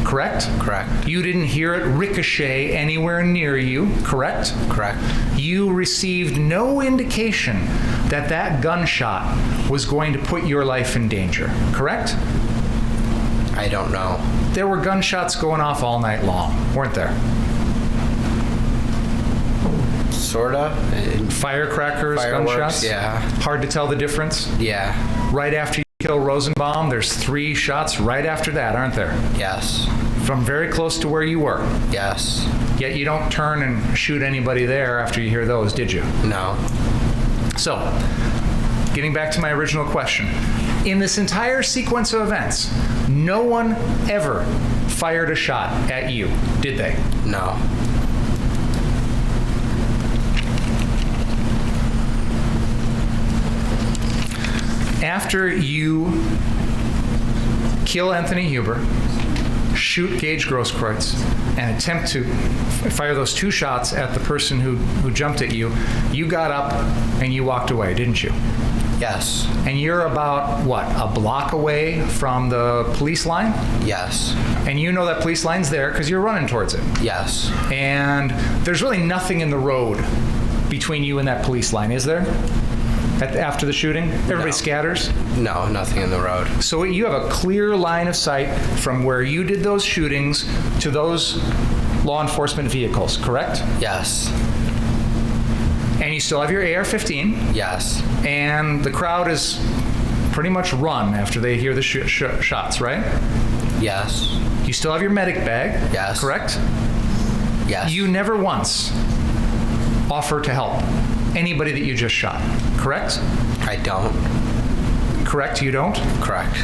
Speaker 6: correct?
Speaker 3: Correct.
Speaker 6: You didn't hear it ricochet anywhere near you, correct?
Speaker 3: Correct.
Speaker 6: You received no indication that that gunshot was going to put your life in danger, correct?
Speaker 3: I don't know.
Speaker 6: There were gunshots going off all night long, weren't there?
Speaker 3: Sorta.
Speaker 6: Firecrackers,
Speaker 3: Fireworks,
Speaker 6: gunshots?
Speaker 3: yeah.
Speaker 6: Hard to tell the difference?
Speaker 3: Yeah.
Speaker 6: Right after you kill Rosenbaum, there's 3 shots right after that, aren't there?
Speaker 3: Yes.
Speaker 6: From very close to where you were.
Speaker 3: Yes.
Speaker 6: Yet you don't turn and shoot anybody there after you hear those, did you?
Speaker 3: No.
Speaker 6: So, getting back to my original question. In this entire sequence of events, no one ever fired a shot at you, did they?
Speaker 3: No.
Speaker 6: After you kill Anthony Huber, shoot Gage Grosskreutz, and attempt to fire those 2 shots at the person who jumped at you, you got up and you walked away, didn't you?
Speaker 3: Yes.
Speaker 6: And you're about, what, a block away from the police line?
Speaker 3: Yes.
Speaker 6: And you know that police line's there because you're running towards it.
Speaker 3: Yes.
Speaker 6: And there's really nothing in the road between you and that police line, is there? After the shooting? Everybody scatters?
Speaker 3: No, nothing in the road.
Speaker 6: So you have a clear line of sight from where you did those shootings to those law enforcement vehicles, correct?
Speaker 3: Yes.
Speaker 6: And you still have your AR-15.
Speaker 3: Yes.
Speaker 6: And the crowd is pretty much run after they hear the shots, right?
Speaker 3: Yes.
Speaker 6: You still have your medic bag.
Speaker 3: Yes.
Speaker 6: Correct?
Speaker 3: Yes.
Speaker 6: You never once offer to help anybody that you just shot, correct?
Speaker 3: I don't.
Speaker 6: Correct, you don't?
Speaker 3: Correct.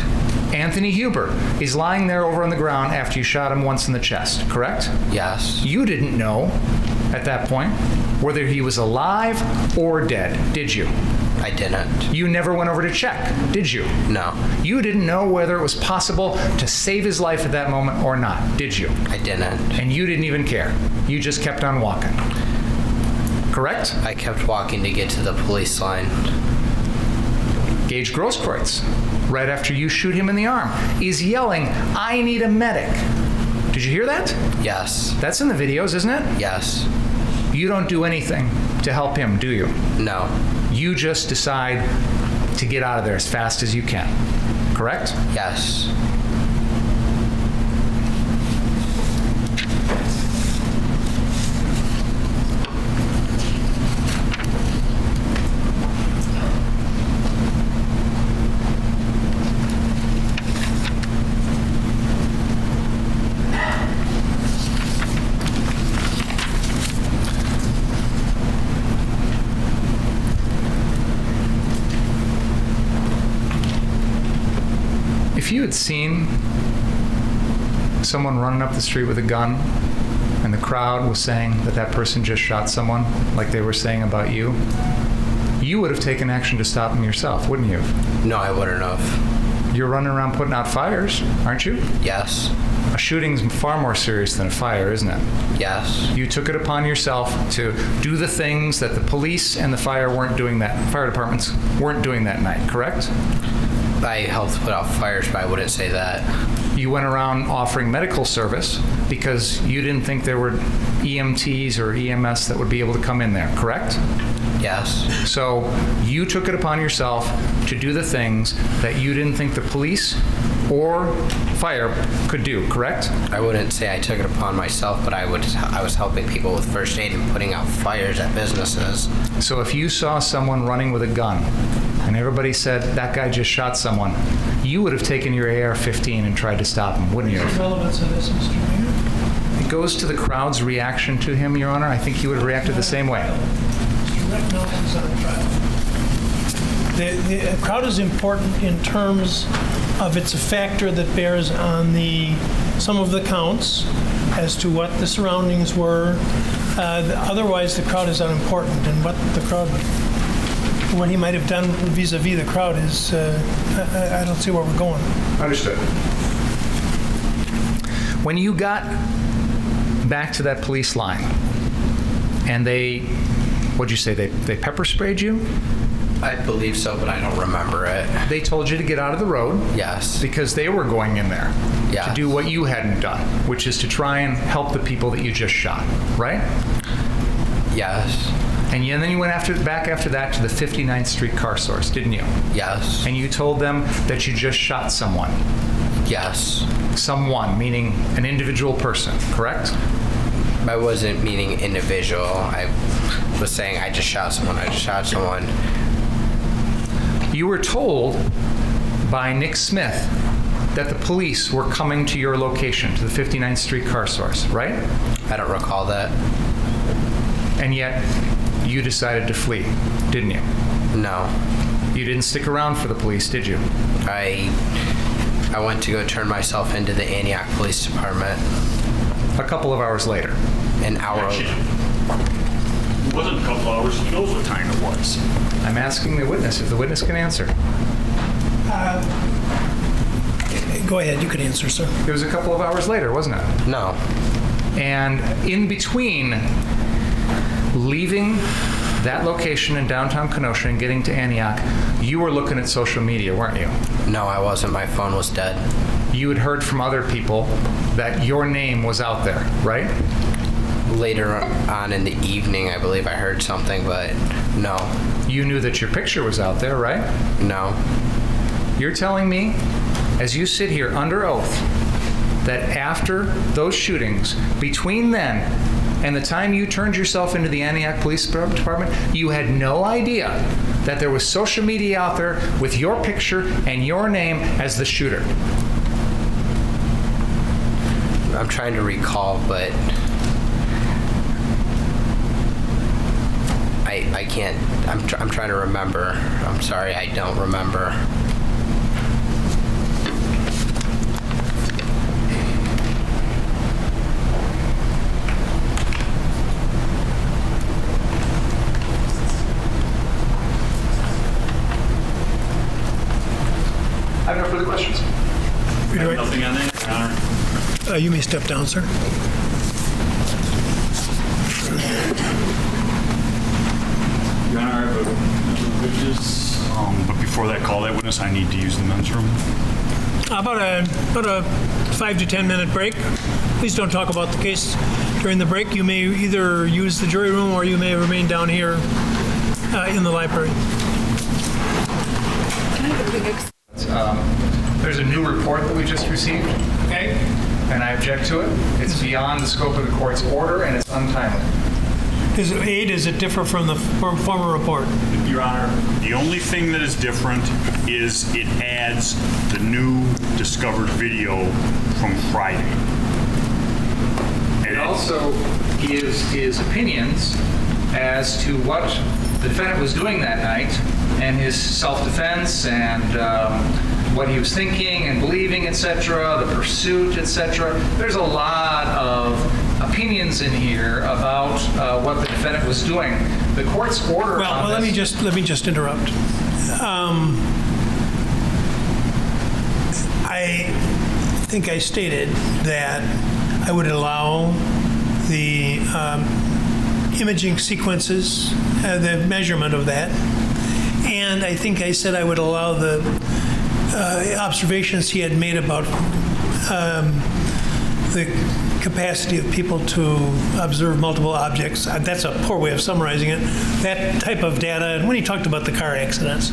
Speaker 6: Anthony Huber is lying there over on the ground after you shot him once in the chest, correct?
Speaker 3: Yes.
Speaker 6: You didn't know at that point whether he was alive or dead, did you?
Speaker 3: I didn't.
Speaker 6: You never went over to check, did you?
Speaker 3: No.
Speaker 6: You didn't know whether it was possible to save his life at that moment or not, did you?
Speaker 3: I didn't.
Speaker 6: And you didn't even care. You just kept on walking. Correct?
Speaker 3: I kept walking to get to the police line.
Speaker 6: Gage Grosskreutz, right after you shoot him in the arm, is yelling, "I need a medic." Did you hear that?
Speaker 3: Yes.
Speaker 6: That's in the videos, isn't it?
Speaker 3: Yes.
Speaker 6: You don't do anything to help him, do you?
Speaker 3: No.
Speaker 6: You just decide to get out of there as fast as you can, correct?
Speaker 3: Yes.
Speaker 6: If you had seen someone running up the street with a gun and the crowd was saying that that person just shot someone, like they were saying about you, you would have taken action to stop them yourself, wouldn't you?
Speaker 3: No, I wouldn't have.
Speaker 6: You're running around putting out fires, aren't you?
Speaker 3: Yes.
Speaker 6: A shooting's far more serious than a fire, isn't it?
Speaker 3: Yes.
Speaker 6: You took it upon yourself to do the things that the police and the fire departments weren't doing that night, correct?
Speaker 3: I helped put out fires, but I wouldn't say that.
Speaker 6: You went around offering medical service because you didn't think there were EMTs or EMS that would be able to come in there, correct?
Speaker 3: Yes.
Speaker 6: So you took it upon yourself to do the things that you didn't think the police or fire could do, correct?
Speaker 3: I wouldn't say I took it upon myself, but I was helping people with first aid and putting out fires at businesses.
Speaker 6: So if you saw someone running with a gun and everybody said, that guy just shot someone, you would have taken your AR-15 and tried to stop him, wouldn't you?
Speaker 2: What's the relevance of this, Mr. Mayor?
Speaker 6: It goes to the crowd's reaction to him, Your Honor. I think you would have reacted the same way.
Speaker 2: Mr. Rittenhouse is on trial. The crowd is important in terms of it's a factor that bears on some of the counts as to what the surroundings were. Otherwise, the crowd is unimportant, and what he might have done vis-a-vis the crowd is, I don't see where we're going.
Speaker 6: Understood. When you got back to that police line and what'd you say, they pepper sprayed you?
Speaker 3: I believe so, but I don't remember it.
Speaker 6: They told you to get out of the road.
Speaker 3: Yes.
Speaker 6: Because they were going in there
Speaker 3: Yes.
Speaker 6: to do what you hadn't done, which is to try and help the people that you just shot, right?
Speaker 3: Yes.
Speaker 6: And then you went back after that to the 59th Street car source, didn't you?
Speaker 3: Yes.
Speaker 6: And you told them that you just shot someone.
Speaker 3: Yes.
Speaker 6: Someone, meaning an individual person, correct?
Speaker 3: I wasn't meaning individual. I was saying I just shot someone.
Speaker 6: You were told by Nick Smith that the police were coming to your location, to the 59th Street car source, right?
Speaker 3: I don't recall that.
Speaker 6: And yet, you decided to flee, didn't you?
Speaker 3: No.
Speaker 6: You didn't stick around for the police, did you?
Speaker 3: I went to go turn myself into the Antioch Police Department.
Speaker 6: A couple of hours later.
Speaker 3: An hour.
Speaker 5: It wasn't a couple hours. He knows what time it was.
Speaker 6: I'm asking the witness if the witness can answer.
Speaker 2: Go ahead, you could answer, sir.
Speaker 6: It was a couple of hours later, wasn't it?
Speaker 3: No.
Speaker 6: And in between leaving that location in downtown Kenosha and getting to Antioch, you were looking at social media, weren't you?
Speaker 3: No, I wasn't. My phone was dead.
Speaker 6: You had heard from other people that your name was out there, right?
Speaker 3: Later on in the evening, I believe I heard something, but no.
Speaker 6: You knew that your picture was out there, right?
Speaker 3: No.
Speaker 6: You're telling me, as you sit here under oath, that after those shootings, between then and the time you turned yourself into the Antioch Police Department, you had no idea that there was social media out there with your picture and your name as the shooter?
Speaker 3: I'm trying to recall, but I can't. I'm trying to remember. I'm sorry, I don't remember.
Speaker 6: I have no further questions.
Speaker 5: I have nothing on that, Your Honor.
Speaker 2: You may step down, sir.
Speaker 5: Your Honor, I have a witness, but before before that call that witness, I need to use the men's room.
Speaker 2: About a 5 to 10 minute break. Please don't talk about the case during the break. You may either use the jury room or you may remain down here in the library.
Speaker 6: There's a new report that we just received,
Speaker 2: Okay.
Speaker 6: and I object to it. It's beyond the scope of the court's order, and it's untimely.
Speaker 2: Does it differ from the former report?
Speaker 5: Your Honor, the only thing that is different is it adds the new discovered video from Friday.
Speaker 6: It also gives his opinions as to what the defendant was doing that night and his self-defense and what he was thinking and believing, etc., the pursuit, etc. There's a lot of opinions in here about what the defendant was doing. The court's order on
Speaker 2: Let me
Speaker 6: this...
Speaker 2: just interrupt. I think I stated that I would allow the imaging sequences, the measurement of that, and I think I said I would allow the observations he had made about the capacity of people to observe multiple objects. That's a poor way of summarizing it. That type of data, and when he talked about the car accidents,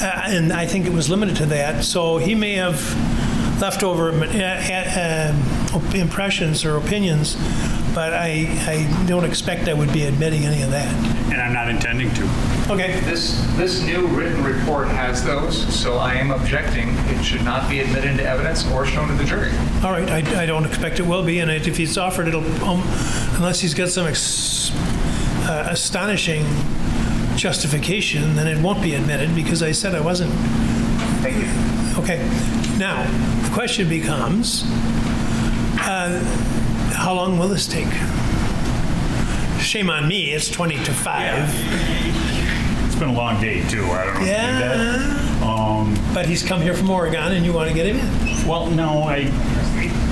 Speaker 2: and I think it was limited to that. So he may have leftover impressions or opinions, but I don't expect I would be admitting any of that.
Speaker 5: And I'm not intending to.
Speaker 2: Okay.
Speaker 6: This new written report has those, so I am objecting. It should not be admitted into evidence or shown to the jury.
Speaker 2: All right. I don't expect it will be, and if he's offered, it'll unless he's got some astonishing justification, then it won't be admitted because I said I wasn't.
Speaker 6: Thank you.
Speaker 2: Okay. Now the question becomes, how long will this take? Shame on me. It's 20 to 5.
Speaker 5: It's been a long day, too. I don't know if you did that.
Speaker 2: But he's come here from Oregon, and you want to get him in.
Speaker 5: Well, no,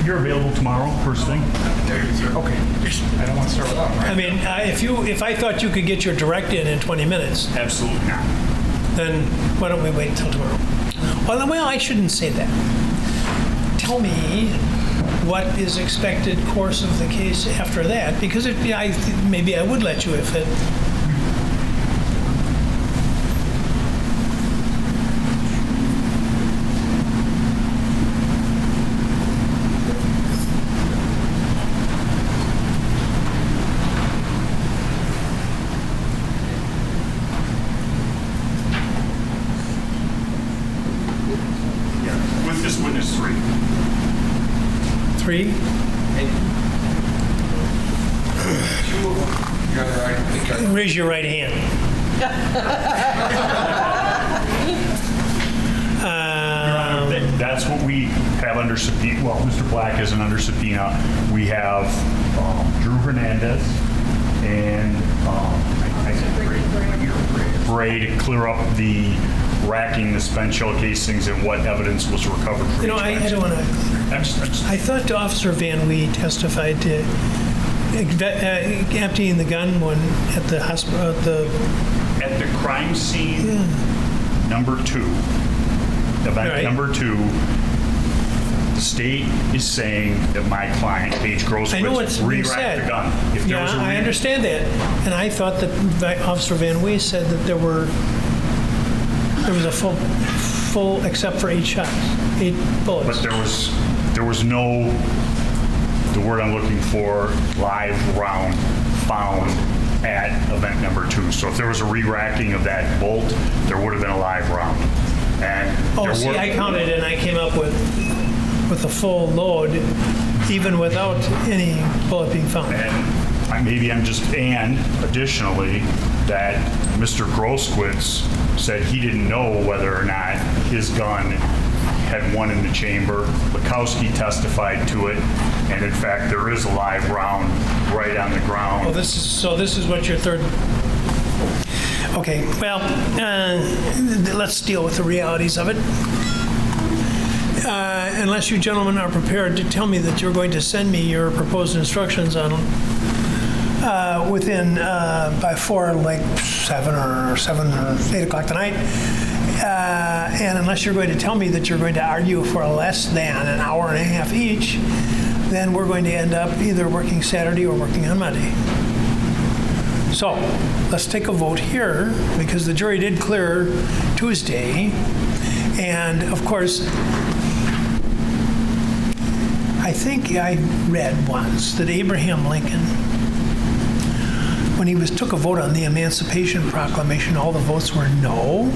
Speaker 5: you're available tomorrow, first thing.
Speaker 6: Okay. I don't want to start without, right?
Speaker 2: I mean, if I thought you could get your direct in 20 minutes,
Speaker 5: Absolutely not.
Speaker 2: then why don't we wait until tomorrow? Well, I shouldn't say that. Tell me what is expected course of the case after that, because maybe I would let you if it.
Speaker 5: Yeah. With this witness, 3.
Speaker 2: 3? Raise your right hand.
Speaker 5: That's what we have under subpoena. Well, Mr. Black isn't under subpoena. We have Drew Hernandez and Bray to clear up the racking, the spent shell casings, and what evidence was recovered from each
Speaker 2: I
Speaker 5: match.
Speaker 2: don't want to. I thought Officer Van Wee testified to emptying the gun when at the hospital.
Speaker 5: At the crime scene, number 2, event
Speaker 2: Right.
Speaker 5: number 2, the state is saying that my client, Paige
Speaker 2: I know what's
Speaker 5: Grosswitz,
Speaker 2: being
Speaker 5: re-racked
Speaker 2: said.
Speaker 5: the gun. If there was a
Speaker 2: I understand that, and I thought that Officer Van Wee said that there was a full except for 8 shots, 8 bullets.
Speaker 5: But there was no, the word I'm looking for, live round found at event number 2. So if there was a re-racking of that bolt, there would have been a live round. And
Speaker 2: I counted and I came up with a full load, even without any bullet being found.
Speaker 5: And additionally, that Mr. Grosswitz said he didn't know whether or not his gun had one in the chamber. Bukowski testified to it, and in fact, there is a live round right on the ground.
Speaker 2: Well, this is what your third. Okay, well, let's deal with the realities of it. Unless you gentlemen are prepared to tell me that you're going to send me your proposed instructions on within by 7 or 8 o'clock tonight, And unless you're going to tell me that you're going to argue for less than an hour and a half each, then we're going to end up either working Saturday or working on Monday. So let's take a vote here, because the jury did clear Tuesday. And of course, I think I read once that Abraham Lincoln, when he took a vote on the Emancipation Proclamation, all the votes were no.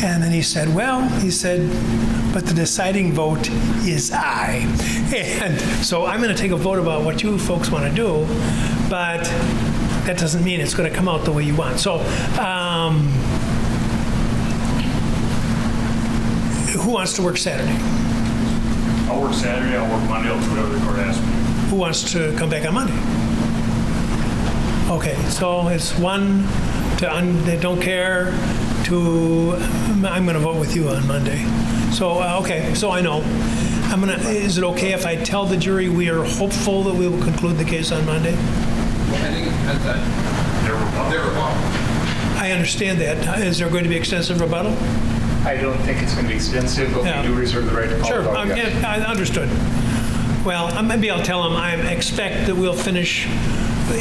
Speaker 2: And then he said, but the deciding vote is aye. And so I'm going to take a vote about what you folks want to do, but that doesn't mean it's going to come out the way you want. So who wants to work Saturday?
Speaker 5: I'll work Saturday, I'll work Monday, I'll do whatever the court asks me.
Speaker 2: Who wants to come back on Monday? Okay, so it's 1 to they don't care to I'm going to vote with you on Monday. So okay, so I know. Is it okay if I tell the jury we are hopeful that we will conclude the case on Monday?
Speaker 1: I think that's their rebuttal.
Speaker 2: I understand that. Is there going to be extensive rebuttal?
Speaker 6: I don't think it's going to be extensive, but
Speaker 2: Yeah.
Speaker 6: we do reserve the right to call
Speaker 2: Sure,
Speaker 6: the vote, yes.
Speaker 2: yeah, I understood. Well, maybe I'll tell them I expect that we'll finish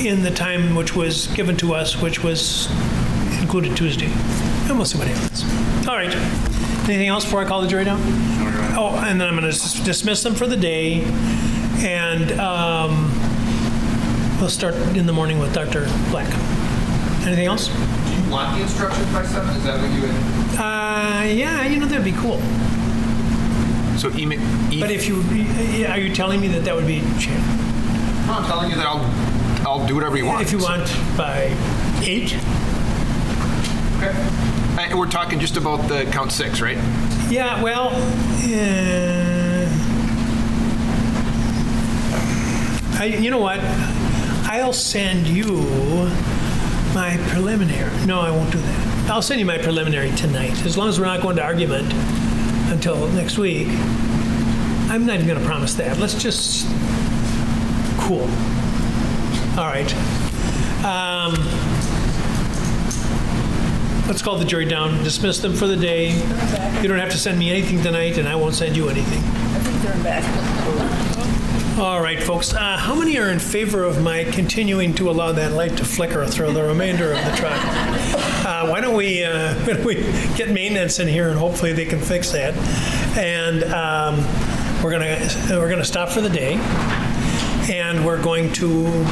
Speaker 2: in the time which was given to us, which was included Tuesday. And we'll see what happens. All right. Anything else before I call the jury down? Oh, and then I'm going to dismiss them for the day. And we'll start in the morning with Dr. Black. Anything else?
Speaker 1: Do you want the instructions by 7? Is that what you would?
Speaker 2: Yeah, that'd be cool.
Speaker 4: So email.
Speaker 2: But if you, are you telling me that would be,
Speaker 4: I'm telling you that I'll do whatever you want.
Speaker 2: if you want by 8?
Speaker 1: Okay.
Speaker 4: And we're talking just about the count 6, right?
Speaker 2: Yeah, well, you know what? I'll send you my preliminary. No, I won't do that. I'll send you my preliminary tonight, as long as we're not going to argument until next week. I'm not even going to promise that. Let's just, cool. All right. Let's call the jury down, dismiss them for the day. You don't have to send me anything tonight, and I won't send you anything.
Speaker 10: I think they're back.
Speaker 2: All right, folks. How many are in favor of my continuing to allow that light to flicker through the remainder of the trial? Why don't we get maintenance in here, and hopefully they can fix that. And we're gonna stop for the day, and we're going to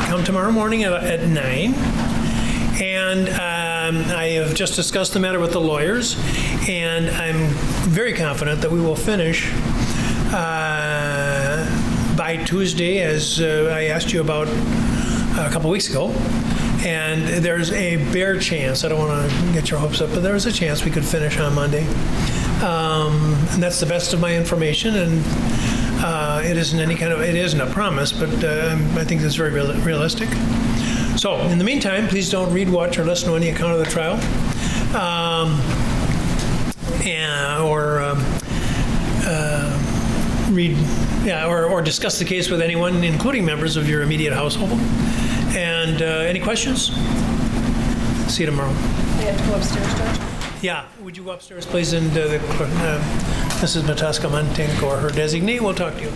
Speaker 2: come tomorrow morning at 9. And I have just discussed the matter with the lawyers, and I'm very confident that we will finish by Tuesday, as I asked you about a couple weeks ago. And there's a bare chance, I don't want to get your hopes up, but there's a chance we could finish on Monday. And that's the best of my information, and it isn't a promise, but I think it's very realistic. So, in the meantime, please don't read, watch, or listen to any account of the trial, or discuss the case with anyone, including members of your immediate household. And any questions? See you tomorrow.
Speaker 10: They have to go upstairs, Judge?
Speaker 2: Yeah, would you go upstairs, please, and Mrs. Mataska-Montenko or her designee will talk to you.